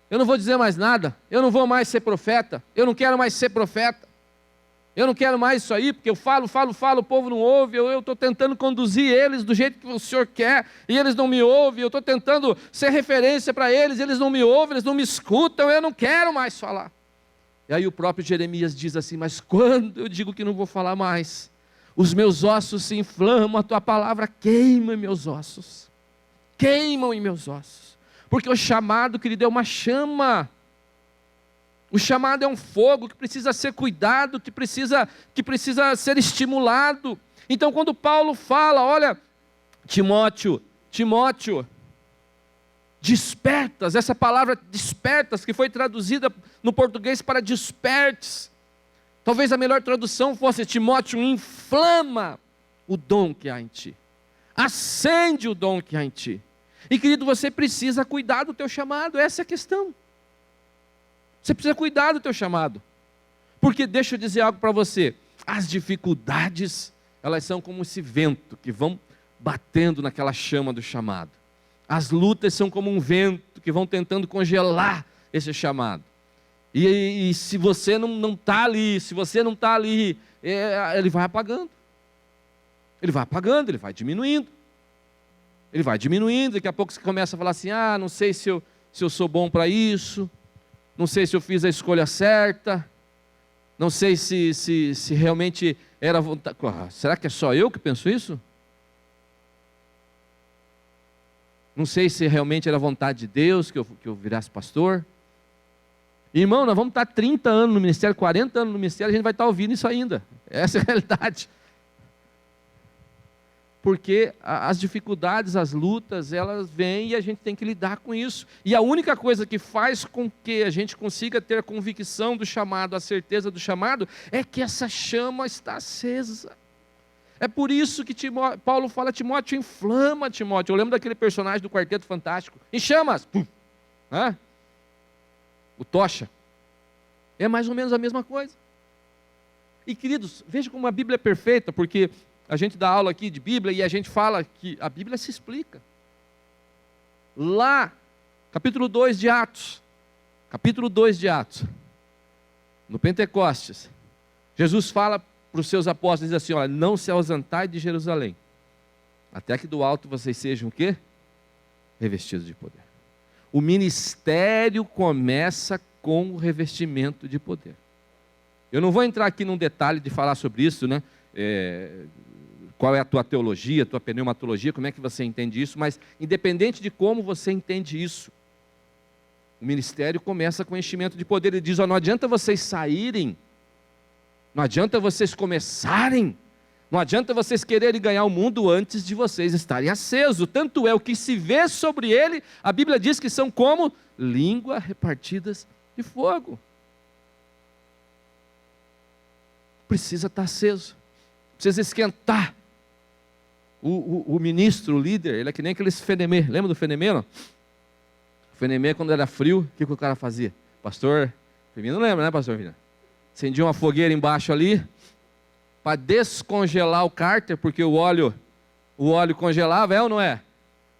eu não vou dizer mais nada, eu não vou mais ser profeta, eu não quero mais ser profeta, eu não quero mais isso aí, porque eu falo, o povo não ouve, eu estou tentando conduzir eles do jeito que o Senhor quer, e eles não me ouvem, eu estou tentando ser referência para eles, eles não me ouvem, eles não me escutam, eu não quero mais falar. E aí o próprio Jeremias diz assim: mas quando eu digo que não vou falar mais, os meus ossos se inflamam, a tua palavra queima em meus ossos. Queimam em meus ossos. Porque o chamado, querido, é uma chama. O chamado é um fogo que precisa ser cuidado, que precisa ser estimulado. Então quando Paulo fala, olha, Timóteo, despertas, essa palavra despertas, que foi traduzida no português para despertes. Talvez a melhor tradução fosse: Timóteo, inflama o dom que há em ti. Acende o dom que há em ti. E querido, você precisa cuidar do teu chamado, essa é a questão. Você precisa cuidar do teu chamado. Porque deixa eu dizer algo para você, as dificuldades, elas são como esse vento que vão batendo naquela chama do chamado. As lutas são como um vento que vão tentando congelar esse chamado. E se você não está ali, ele vai apagando. Ele vai apagando, ele vai diminuindo. Ele vai diminuindo, daqui a pouco você começa a falar assim: não sei se eu sou bom para isso, não sei se eu fiz a escolha certa, não sei se realmente era vontade. Será que é só eu que penso isso? Não sei se realmente era vontade de Deus que eu virasse pastor. Irmão, nós vamos estar 30 anos no ministério, 40 anos no ministério, a gente vai estar ouvindo isso ainda. Essa é a realidade. Porque as dificuldades, as lutas, elas vêm e a gente tem que lidar com isso. E a única coisa que faz com que a gente consiga ter a convicção do chamado, a certeza do chamado, é que essa chama está acesa. É por isso que Paulo fala: Timóteo, inflama Timóteo. Eu lembro daquele personagem do Quarteto Fantástico: em chamas! Pum. O Tocha. É mais ou menos a mesma coisa. E queridos, veja como a Bíblia é perfeita, porque a gente dá aula aqui de Bíblia e a gente fala que a Bíblia se explica. Lá, capítulo 2 de Atos, no Pentecostes, Jesus fala para os seus apóstolos, diz assim: olha, não se ausentai de Jerusalém, até que do alto vocês sejam o quê? Revestidos de poder. O ministério começa com o revestimento de poder. Eu não vou entrar aqui num detalhe de falar sobre isso, né? Qual é a tua teologia, a tua pneumatologia, como é que você entende isso, mas independente de como você entende isso, o ministério começa com enchimento de poder. Ele diz: não adianta vocês saírem, não adianta vocês começarem, não adianta vocês quererem ganhar o mundo antes de vocês estarem acesos. Tanto é o que se vê sobre ele, a Bíblia diz que são como línguas repartidas de fogo. Precisa estar aceso, precisa esquentar. O ministro, o líder, ele é que nem aqueles fenemê. Lembra do fenemê, não? O fenemê, quando era frio, o que o cara fazia? Pastor, Firmino não lembra, né, pastor Firmino? Acendia uma fogueira embaixo ali, para descongelar o cárter, porque o óleo congelava, é ou não é?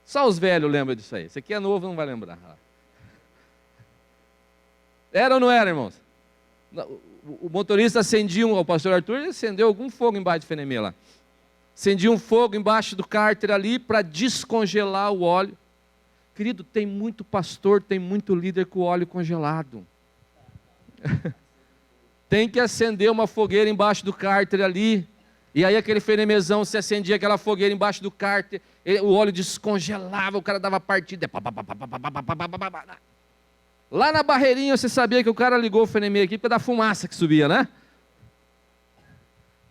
Só os velhos lembram disso aí. Esse aqui é novo, não vai lembrar. Era ou não era, irmãos? O motorista acendia, o pastor Arthur acendeu algum fogo embaixo de fenemê lá. Acendia um fogo embaixo do cárter ali para descongelar o óleo. Querido, tem muito pastor, tem muito líder com o óleo congelado. Tem que acender uma fogueira embaixo do cárter ali. E aí aquele fenemezão, se acendia aquela fogueira embaixo do cárter, o óleo descongelava, o cara dava partida. Lá na barreirinha você sabia que o cara ligou o fenemê aqui por causa da fumaça que subia, né?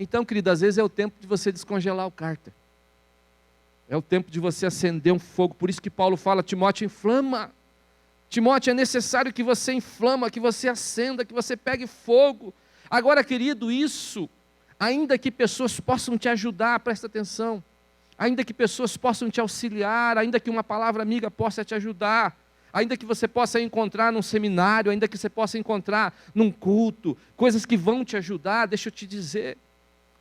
Então, querido, às vezes é o tempo de você descongelar o cárter. É o tempo de você acender um fogo. Por isso que Paulo fala: Timóteo, inflama. Timóteo, é necessário que você inflama, que você acenda, que você pegue fogo. Agora, querido, isso, ainda que pessoas possam te ajudar, presta atenção, ainda que pessoas possam te auxiliar, ainda que uma palavra amiga possa te ajudar, ainda que você possa encontrar num seminário, ainda que você possa encontrar num culto, coisas que vão te ajudar, deixa eu te dizer,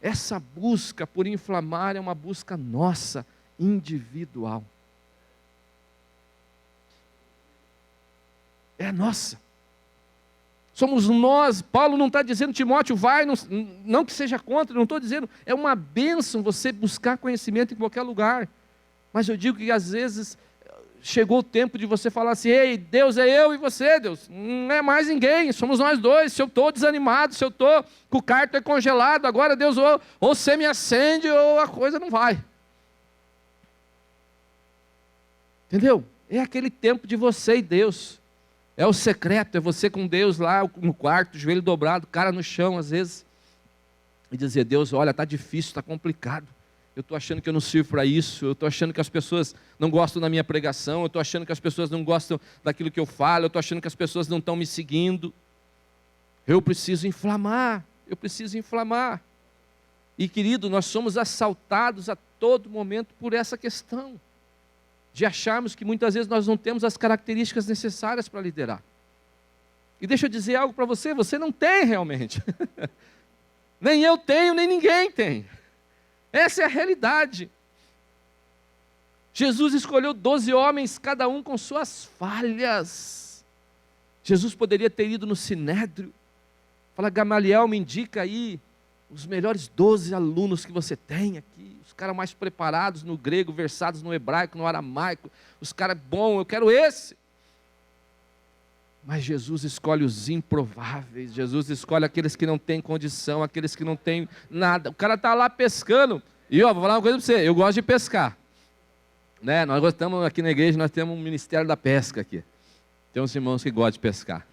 essa busca por inflamar é uma busca nossa, individual. É nossa. Somos nós. Paulo não está dizendo: Timóteo, vai, não que seja contra, não estou dizendo. É uma bênção você buscar conhecimento em qualquer lugar. Mas eu digo que às vezes chegou o tempo de você falar assim: ei, Deus é eu e você, Deus, não é mais ninguém, somos nós dois. Se eu estou desanimado, se eu estou com o cárter congelado, agora Deus, ou você me acende ou a coisa não vai. Entendeu? É aquele tempo de você e Deus. É o secreto, é você com Deus lá no quarto, joelho dobrado, cara no chão às vezes, e dizer: Deus, olha, está difícil, está complicado. Eu estou achando que eu não sirvo para isso, eu estou achando que as pessoas não gostam da minha pregação, eu estou achando que as pessoas não gostam daquilo que eu falo, eu estou achando que as pessoas não estão me seguindo. Eu preciso inflamar, eu preciso inflamar. E querido, nós somos assaltados a todo momento por essa questão, de acharmos que muitas vezes nós não temos as características necessárias para liderar. E deixa eu dizer algo para você, você não tem realmente. Nem eu tenho, nem ninguém tem. Essa é a realidade. Jesus escolheu 12 homens, cada um com suas falhas. Jesus poderia ter ido no Sinédrio, fala: Gamaliel, me indica aí os melhores 12 alunos que você tem aqui, os caras mais preparados no grego, versados no hebraico, no aramaico, os caras bons, eu quero esse. Mas Jesus escolhe os improváveis, Jesus escolhe aqueles que não têm condição, aqueles que não têm nada. O cara está lá pescando, e vou falar uma coisa para você, eu gosto de pescar. Né? Nós gostamos aqui na igreja, nós temos um ministério da pesca aqui. Tem uns irmãos que gostam de pescar.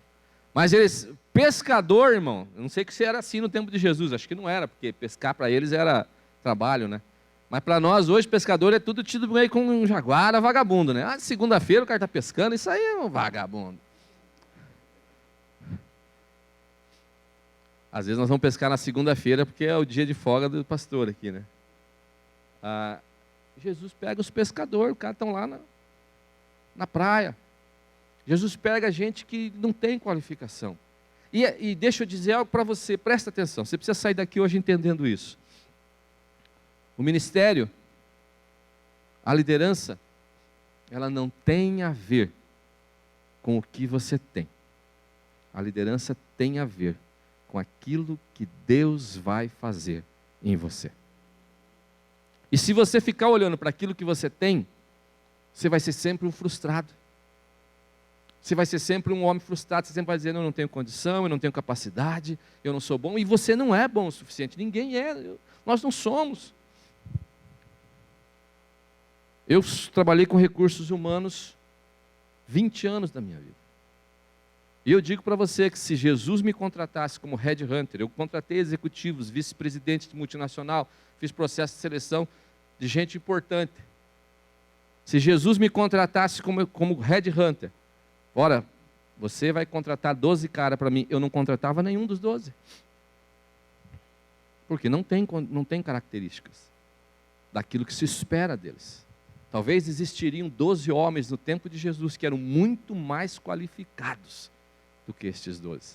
Mas eles, pescador, irmão, eu não sei se era assim no tempo de Jesus, acho que não era, porque pescar para eles era trabalho, né? Mas para nós hoje, pescador é tudo tido meio com um jaguara, vagabundo, né? Ah, segunda-feira o cara está pescando, isso aí é um vagabundo. Às vezes nós vamos pescar na segunda-feira, porque é o dia de folga do pastor aqui, né? Jesus pega os pescadores, os caras estão lá na praia. Jesus pega gente que não tem qualificação. E deixa eu dizer algo para você, presta atenção, você precisa sair daqui hoje entendendo isso. O ministério, a liderança, ela não tem a ver com o que você tem. A liderança tem a ver com aquilo que Deus vai fazer em você. E se você ficar olhando para aquilo que você tem, você vai ser sempre um frustrado. Você vai ser sempre um homem frustrado, você sempre vai dizer: eu não tenho condição, eu não tenho capacidade, eu não sou bom, e você não é bom o suficiente, ninguém é, nós não somos. Eu trabalhei com recursos humanos 20 anos da minha vida. E eu digo para você que se Jesus me contratasse como headhunter, eu contratei executivos, vice-presidentes de multinacional, fiz processo de seleção de gente importante. Se Jesus me contratasse como headhunter, ora, você vai contratar 12 caras para mim, eu não contratava nenhum dos 12. Porque não tem características daquilo que se espera deles. Talvez existiriam 12 homens no tempo de Jesus que eram muito mais qualificados do que estes 12.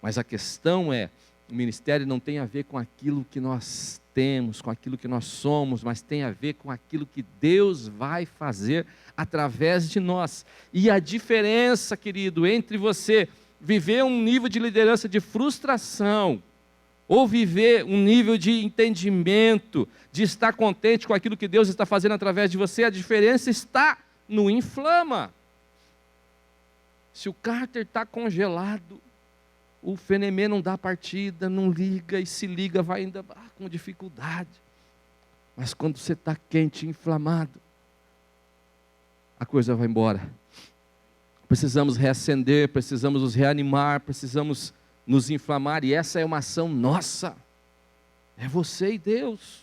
Mas a questão é, o ministério não tem a ver com aquilo que nós temos, com aquilo que nós somos, mas tem a ver com aquilo que Deus vai fazer através de nós. E a diferença, querido, entre você viver um nível de liderança de frustração ou viver um nível de entendimento, de estar contente com aquilo que Deus está fazendo através de você, a diferença está no inflama. Se o cárter está congelado, o fenemê não dá partida, não liga, e se liga vai ainda com dificuldade. Mas quando você está quente, inflamado, a coisa vai embora. Precisamos reacender, precisamos nos reanimar, precisamos nos inflamar, e essa é uma ação nossa. É você e Deus.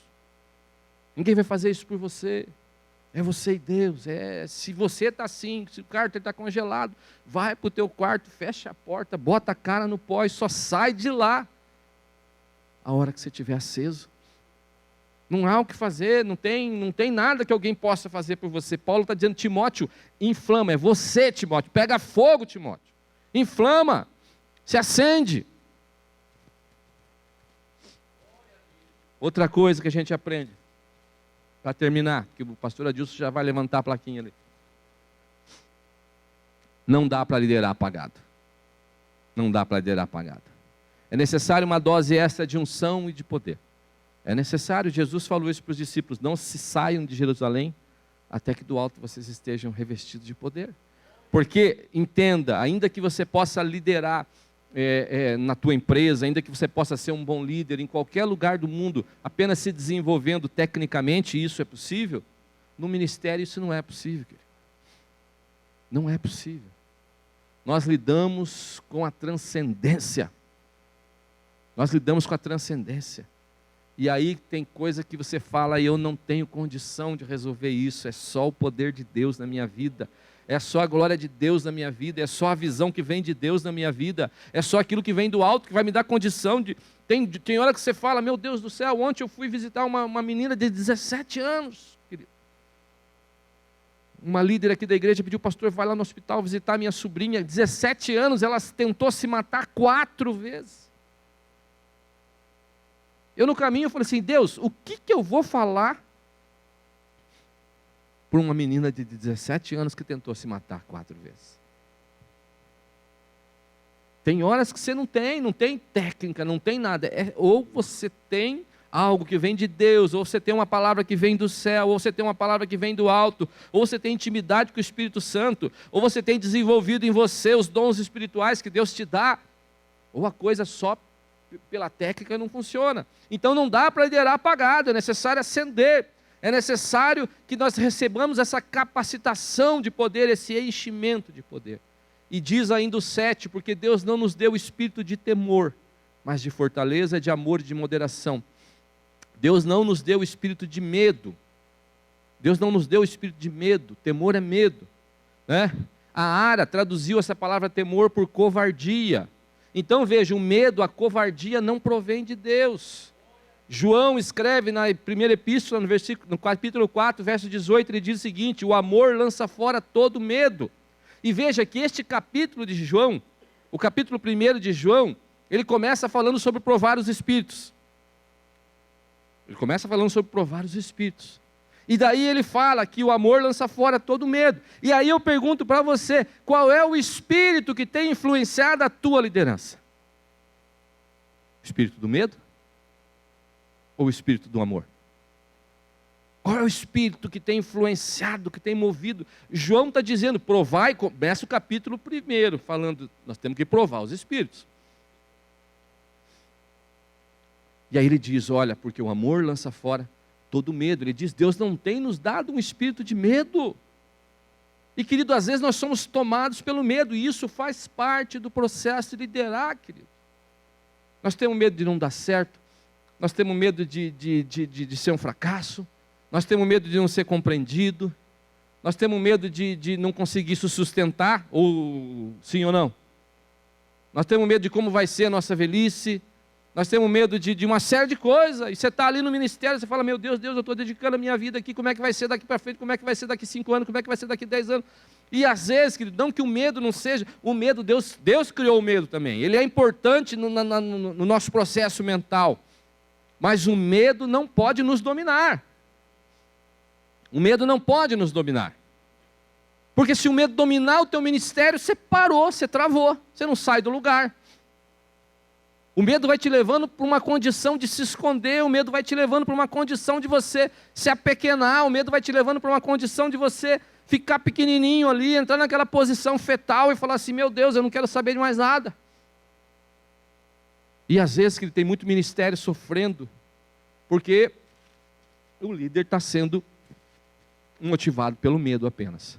Ninguém vai fazer isso por você. É você e Deus. Se você está assim, se o cárter está congelado, vai para o teu quarto, fecha a porta, bota a cara no pó e só sai de lá a hora que você estiver aceso. Não há o que fazer, não tem nada que alguém possa fazer por você. Paulo está dizendo: Timóteo, inflama. É você, Timóteo. Pega fogo, Timóteo. Inflama. Se acende. Outra coisa que a gente aprende, para terminar, que o pastor Adilson já vai levantar a plaquinha ali. Não dá para liderar apagado. Não dá para liderar apagado. É necessário uma dose extra de unção e de poder. É necessário, Jesus falou isso para os discípulos: não se saiam de Jerusalém até que do alto vocês estejam revestidos de poder. Porque, entenda, ainda que você possa liderar na tua empresa, ainda que você possa ser um bom líder em qualquer lugar do mundo, apenas se desenvolvendo tecnicamente, isso é possível, no ministério isso não é possível, querido. Não é possível. Nós lidamos com a transcendência. Nós lidamos com a transcendência. E aí tem coisa que você fala, eu não tenho condição de resolver isso, é só o poder de Deus na minha vida, é só a glória de Deus na minha vida, é só a visão que vem de Deus na minha vida, é só aquilo que vem do alto que vai me dar condição de... Tem hora que você fala, meu Deus do céu, ontem eu fui visitar uma menina de 17 anos, querido. Uma líder aqui da igreja pediu, pastor, vai lá no hospital visitar minha sobrinha, 17 anos, ela tentou se matar 4 vezes. Eu no caminho falei assim, Deus, o que eu vou falar para uma menina de 17 anos que tentou se matar 4 vezes? Tem horas que você não tem técnica, não tem nada. Ou você tem algo que vem de Deus, ou você tem uma palavra que vem do céu, ou você tem uma palavra que vem do alto, ou você tem intimidade com o Espírito Santo, ou você tem desenvolvido em você os dons espirituais que Deus te dá, ou a coisa só pela técnica não funciona. Então não dá para liderar apagado, é necessário acender, é necessário que nós recebamos essa capacitação de poder, esse enchimento de poder. E diz ainda o 7, porque Deus não nos deu o espírito de temor, mas de fortaleza, de amor e de moderação. Deus não nos deu o espírito de medo. Deus não nos deu o espírito de medo, temor é medo, né? A Ara traduziu essa palavra temor por covardia. Então veja, o medo, a covardia não provém de Deus. João escreve na primeira epístola, no capítulo 4, verso 18, ele diz o seguinte, o amor lança fora todo medo. E veja que este capítulo de João, o capítulo 1 de João, ele começa falando sobre provar os espíritos. Ele começa falando sobre provar os espíritos. E daí ele fala que o amor lança fora todo medo. E aí eu pergunto para você, qual é o espírito que tem influenciado a tua liderança? O espírito do medo? Ou o espírito do amor? Qual é o espírito que tem influenciado, que tem movido? João está dizendo, provai, começa o capítulo 1, falando, nós temos que provar os espíritos. E aí ele diz, olha, porque o amor lança fora todo medo. Ele diz, Deus não tem nos dado um espírito de medo. E querido, às vezes nós somos tomados pelo medo, e isso faz parte do processo de liderar, querido. Nós temos medo de não dar certo, nós temos medo de ser um fracasso, nós temos medo de não ser compreendido, nós temos medo de não conseguir se sustentar, ou sim ou não? Nós temos medo de como vai ser a nossa velhice, nós temos medo de uma série de coisas, e você está ali no ministério, você fala, meu Deus, eu estou dedicando a minha vida aqui, como é que vai ser daqui para frente, como é que vai ser daqui 5 anos, como é que vai ser daqui 10 anos, e às vezes, querido, não que o medo não seja, o medo, Deus criou o medo também, ele é importante no nosso processo mental, mas o medo não pode nos dominar, o medo não pode nos dominar, porque se o medo dominar o teu ministério, você parou, você travou, você não sai do lugar. O medo vai te levando para uma condição de se esconder, o medo vai te levando para uma condição de você se apequenar, o medo vai te levando para uma condição de você ficar pequenininho ali, entrar naquela posição fetal e falar assim, meu Deus, eu não quero saber de mais nada. E às vezes que tem muito ministério sofrendo, porque o líder está sendo motivado pelo medo apenas.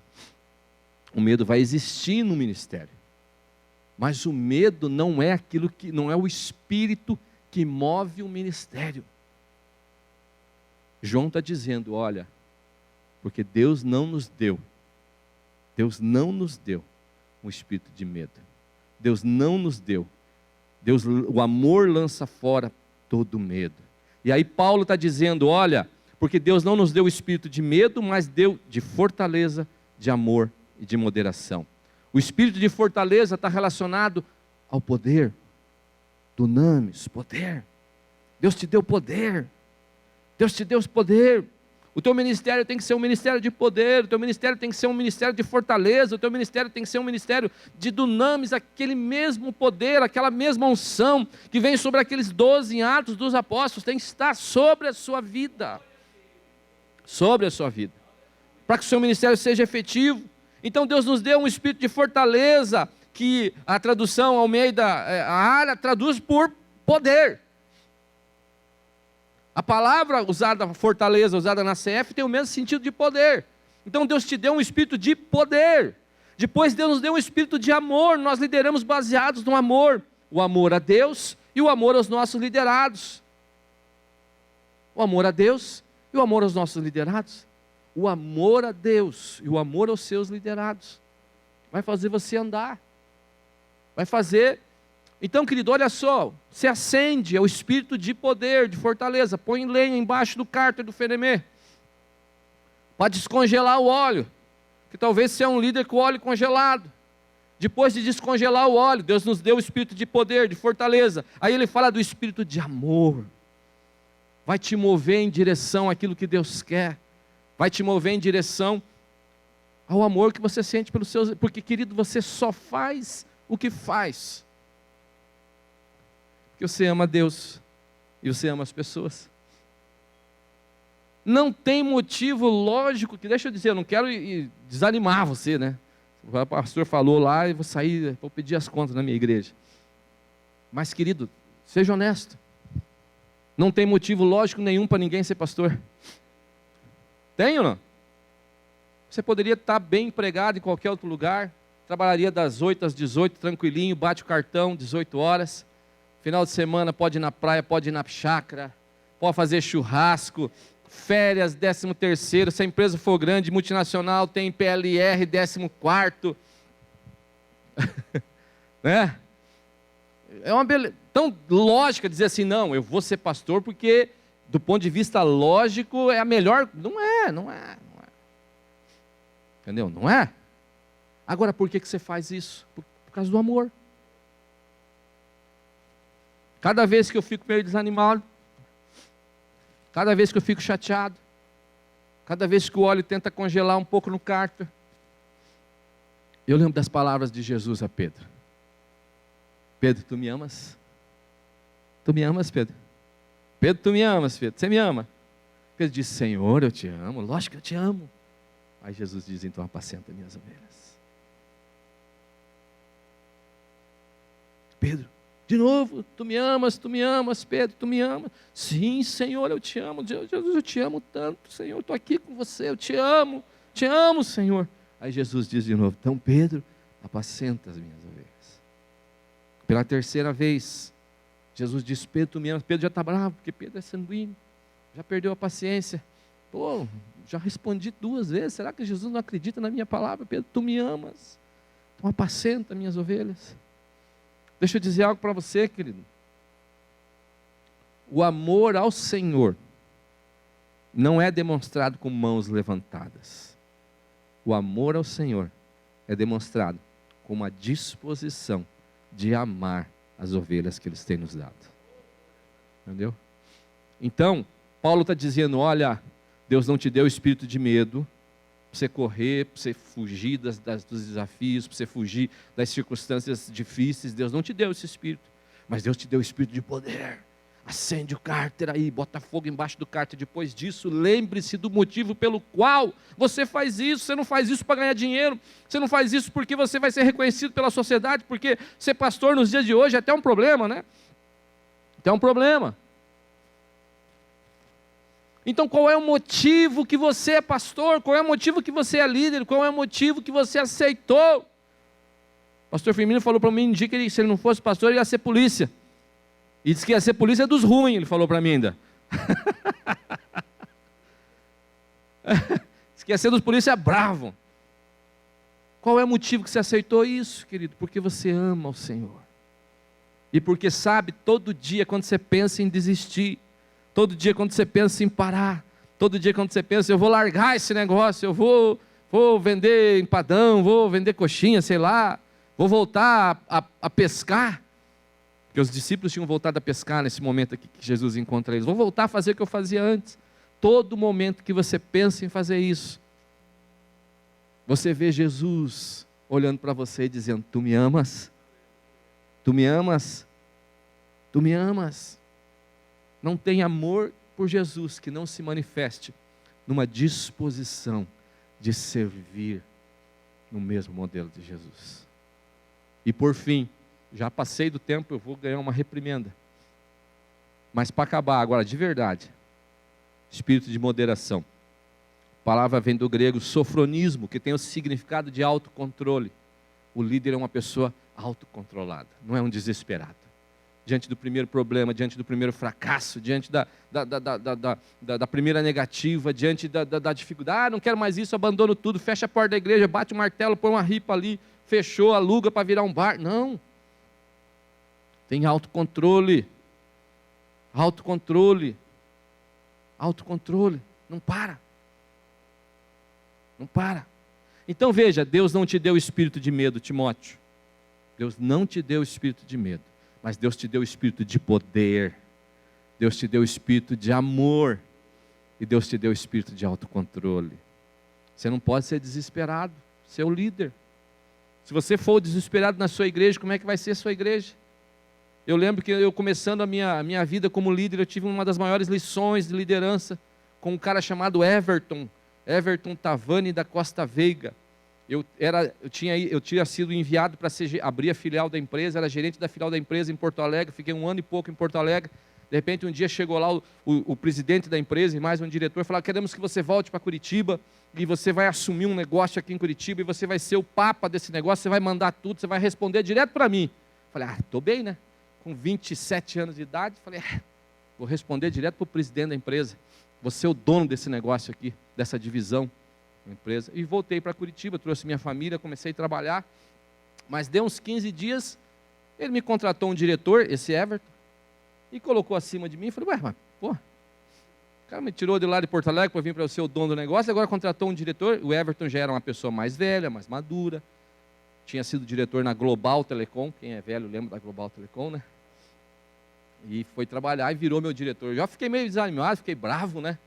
O medo vai existir no ministério. Mas o medo não é aquilo que, não é o espírito que move o ministério. João está dizendo, olha, porque Deus não nos deu um espírito de medo. Deus não nos deu. O amor lança fora todo medo. E aí Paulo está dizendo, olha, porque Deus não nos deu o espírito de medo, mas deu de fortaleza, de amor e de moderação. O espírito de fortaleza está relacionado ao poder, dunamis, poder. Deus te deu poder, Deus te deu poder. O teu ministério tem que ser um ministério de poder, o teu ministério tem que ser um ministério de fortaleza, o teu ministério tem que ser um ministério de dunamis, aquele mesmo poder, aquela mesma unção que vem sobre aqueles 12 em Atos dos Apóstolos, tem que estar sobre a sua vida. Sobre a sua vida. para que o seu ministério seja efetivo. Então Deus nos deu um espírito de fortaleza, que a tradução Almeida, a área traduz por poder. A palavra usada, fortaleza, usada na CF, tem o mesmo sentido de poder. Então Deus te deu um espírito de poder. Depois Deus nos deu um espírito de amor. Nós lideramos baseados no amor. O amor a Deus e o amor aos nossos liderados. O amor a Deus e o amor aos nossos liderados. O amor a Deus e o amor aos seus liderados vai fazer você andar. Vai fazer. Então, querido, olha só, se acende, é o espírito de poder, de fortaleza. Põe lenha embaixo do cárter do fenemê, para descongelar o óleo, que talvez você é um líder com óleo congelado. Depois de descongelar o óleo, Deus nos deu o espírito de poder, de fortaleza. Aí ele fala do espírito de amor. Vai te mover em direção àquilo que Deus quer. Vai te mover em direção ao amor que você sente pelos seus... Porque, querido, você só faz o que faz porque você ama Deus e você ama as pessoas. Não tem motivo lógico que... Deixa eu dizer, eu não quero desanimar você, né? O pastor falou lá e vou sair, vou pedir as contas na minha igreja. Mas, querido, seja honesto. Não tem motivo lógico nenhum para ninguém ser pastor. Tem ou não? Você poderia estar bem empregado em qualquer outro lugar, trabalharia das 8 às 18, tranquilinho, bate o cartão, 18 horas. Final de semana pode ir na praia, pode ir na chácara, pode fazer churrasco, férias, 13º, se a empresa for grande, multinacional, tem PLR, 14º. Né? É uma beleza. Tão lógica dizer assim, não, eu vou ser pastor porque, do ponto de vista lógico, é a melhor. Não é. Entendeu? Não é? Agora, por que você faz isso? Por causa do amor. Cada vez que eu fico meio desanimado, cada vez que eu fico chateado, cada vez que o óleo tenta congelar um pouco no cárter, eu lembro das palavras de Jesus a Pedro. Pedro, tu me amas? Tu me amas, Pedro? Pedro, tu me amas, Pedro? Você me ama? Pedro disse, Senhor, eu te amo, lógico que eu te amo. Aí Jesus diz, então apacenta minhas ovelhas. Pedro, de novo, tu me amas, Pedro, tu me amas. Sim, Senhor, eu te amo. Jesus, eu te amo tanto, Senhor, eu estou aqui com você, eu te amo, Senhor. Aí Jesus diz de novo, então Pedro, apacenta as minhas ovelhas. Pela terceira vez, Jesus diz, Pedro, tu me amas. Pedro já está bravo, porque Pedro é sanguíneo, já perdeu a paciência. Pô, já respondi 2 vezes, será que Jesus não acredita na minha palavra? Pedro, tu me amas, então apacenta minhas ovelhas. Deixa eu dizer algo para você, querido. O amor ao Senhor não é demonstrado com mãos levantadas. O amor ao Senhor é demonstrado com uma disposição de amar as ovelhas que Ele tem nos dado. Entendeu? Então, Paulo está dizendo, olha, Deus não te deu espírito de medo, para você correr, para você fugir dos desafios, para você fugir das circunstâncias difíceis. Deus não te deu esse espírito, mas Deus te deu o espírito de poder. Acende o cárter aí, bota fogo embaixo do cárter. Depois disso, lembre-se do motivo pelo qual você faz isso. Você não faz isso para ganhar dinheiro, você não faz isso porque você vai ser reconhecido pela sociedade, porque ser pastor nos dias de hoje é até um problema, né? Até um problema. Então, qual é o motivo que você é pastor? Qual é o motivo que você é líder? Qual é o motivo que você aceitou? O pastor Firmino falou para mim um dia que se ele não fosse pastor, ele ia ser polícia. E disse que ia ser polícia dos ruins, ele falou para mim ainda. Disse que ia ser dos polícia bravo. Qual é o motivo que você aceitou isso, querido? Porque você ama o Senhor. E porque sabe, todo dia quando você pensa em desistir, todo dia quando você pensa em parar, todo dia quando você pensa, eu vou largar esse negócio, eu vou vender empadão, vou vender coxinha, sei lá, vou voltar a pescar, porque os discípulos tinham voltado a pescar nesse momento aqui que Jesus encontra eles, vou voltar a fazer o que eu fazia antes. Todo momento que você pensa em fazer isso, você vê Jesus olhando para você e dizendo, tu me amas? Tu me amas? Tu me amas? Não tem amor por Jesus que não se manifeste numa disposição de servir no mesmo modelo de Jesus. E por fim, já passei do tempo, eu vou ganhar uma reprimenda. Mas para acabar agora, de verdade, espírito de moderação. A palavra vem do grego sofronismo, que tem o significado de autocontrole. O líder é uma pessoa autocontrolada, não é um desesperado. Diante do primeiro problema, diante do primeiro fracasso, diante da primeira negativa, diante da dificuldade, não quero mais isso, abandono tudo, fecha a porta da igreja, bate o martelo, põe uma ripa ali, fechou, aluga para virar um bar. Não. Tem autocontrole. Autocontrole. Autocontrole. Não para. Não para. Então veja, Deus não te deu espírito de medo, Timóteo. Deus não te deu espírito de medo. Mas Deus te deu o espírito de poder, Deus te deu o espírito de amor, e Deus te deu o espírito de autocontrole. Você não pode ser desesperado, ser o líder. Se você for desesperado na sua igreja, como é que vai ser a sua igreja? Eu lembro que eu começando a minha vida como líder, eu tive uma das maiores lições de liderança com um cara chamado Everton Tavani da Costa Veiga. Eu tinha sido enviado para abrir a filial da empresa, era gerente da filial da empresa em Porto Alegre, fiquei 1 ano e pouco em Porto Alegre. De repente um dia chegou lá o presidente da empresa e mais um diretor, falaram: queremos que você volte para Curitiba e você vai assumir um negócio aqui em Curitiba e você vai ser o papa desse negócio, você vai mandar tudo, você vai responder direto para mim. Falei: estou bem, né? Com 27 anos de idade, falei: vou responder direto para o presidente da empresa, vou ser o dono desse negócio aqui, dessa divisão. Empresa. E voltei para Curitiba, trouxe minha família, comecei a trabalhar, mas deu uns 15 dias, ele me contratou um diretor, esse Everton, e colocou acima de mim. Falei: mas o cara me tirou de lá de Porto Alegre para vir para ser o dono do negócio, agora contratou um diretor. O Everton já era uma pessoa mais velha, mais madura, tinha sido diretor na Global Telecom, quem é velho lembra da Global Telecom, né? E foi trabalhar e virou meu diretor. Eu já fiquei meio desanimado, fiquei bravo, né?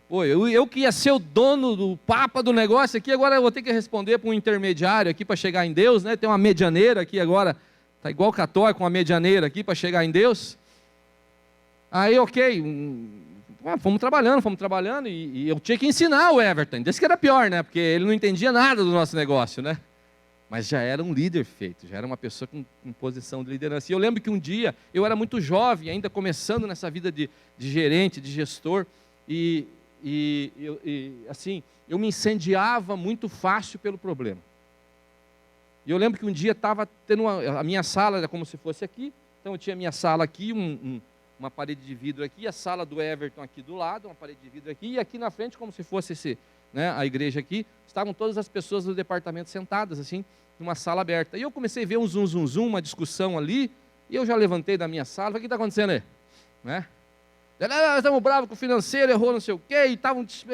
Falei: eu que ia ser o dono do papa do negócio aqui, agora eu vou ter que responder para um intermediário aqui para chegar em Deus, né? Tem uma medianeira aqui agora, está igual católico com uma medianeira aqui para chegar em Deus. Aí, fomos trabalhando e eu tinha que ensinar o Everton. Desse que era pior, né? Porque ele não entendia nada do nosso negócio, né? Mas já era um líder feito, já era uma pessoa com posição de liderança. E eu lembro que um dia, eu era muito jovem, ainda começando nessa vida de gerente, de gestor, assim, eu me incendiava muito fácil pelo problema. E eu lembro que um dia estava tendo a minha sala, era como se fosse aqui, então eu tinha a minha sala aqui, uma parede de vidro aqui, a sala do Everton aqui do lado, uma parede de vidro aqui, e aqui na frente, como se fosse a igreja aqui, estavam todas as pessoas do departamento sentadas, assim, numa sala aberta. E eu comecei a ver um zum, uma discussão ali, e eu já levantei da minha sala: o que está acontecendo aí? Né? Nós estamos bravos com o financeiro, errou não sei o quê,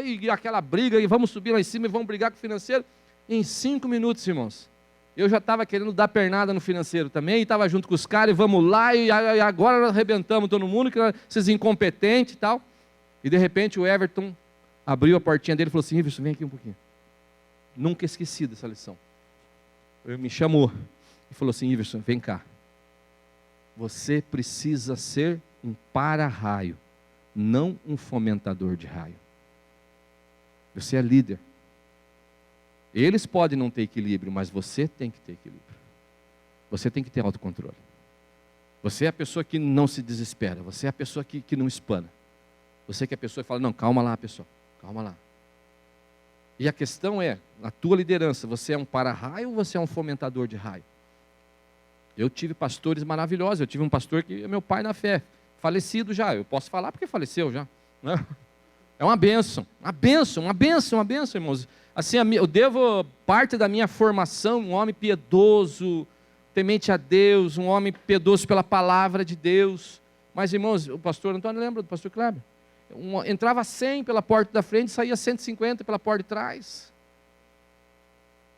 e aquela briga, e vamos subir lá em cima e vamos brigar com o financeiro. Em 5 minutos, irmãos, eu já estava querendo dar pernada no financeiro também, e estava junto com os caras, e vamos lá, e agora nós arrebentamos todo mundo, esses incompetentes e tal. E de repente o Everton abriu a portinha dele e falou assim: Iverson, vem aqui um pouquinho. Nunca esqueci dessa lição. Ele me chamou e falou assim: Iverson, vem cá. Você precisa ser um para-raio, não um fomentador de raio. Você é líder. Eles podem não ter equilíbrio, mas você tem que ter equilíbrio. Você tem que ter autocontrole. Você é a pessoa que não se desespera. Você é a pessoa que não espana. Você que é a pessoa que fala: não, calma lá, pessoal, calma lá. E a questão é, na tua liderança, você é um para-raio ou você é um fomentador de raio? Eu tive pastores maravilhosos. Eu tive um pastor que é meu pai na fé, falecido já. Eu posso falar porque faleceu já, né? É uma bênção, irmãos. Assim, eu devo parte da minha formação, um homem piedoso, temente a Deus, um homem piedoso pela palavra de Deus. Mas, irmãos, o pastor Antônio lembra do pastor Kleber? Entrava 100 pela porta da frente, saía 150 pela porta de trás.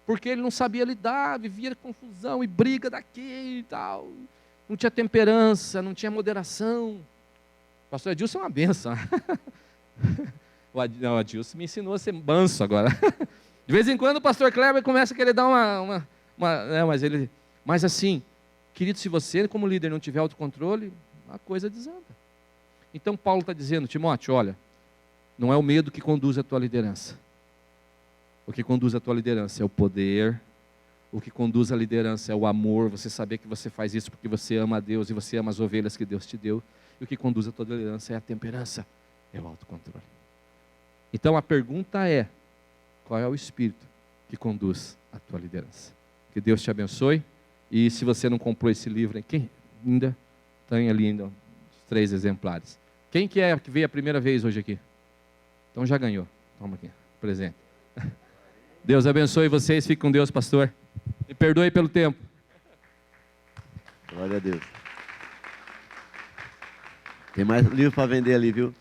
Porque ele não sabia lidar, vivia confusão e briga daqui e tal. Não tinha temperança, não tinha moderação. O pastor Adilson é uma benção. O Adilson me ensinou a ser manso agora. De vez em quando o pastor Kleber começa a querer dar mas assim, querido, se você como líder não tiver autocontrole, a coisa desanda. Então Paulo está dizendo: Timóteo, olha, não é o medo que conduz a tua liderança. O que conduz a tua liderança é o poder. O que conduz a liderança é o amor, você saber que você faz isso porque você ama a Deus e você ama as ovelhas que Deus te deu. E o que conduz a tua liderança é a temperança, é o autocontrole. Então a pergunta é, qual é o espírito que conduz a tua liderança? Que Deus te abençoe. E se você não comprou esse livro aqui, ainda tem ali ainda os 3 exemplares. Quem que veio a primeira vez hoje aqui? Então já ganhou. Toma aqui, presente. Deus abençoe vocês, fique com Deus, pastor. Me perdoe pelo tempo. Glória a Deus. Tem mais livro para vender ali, viu?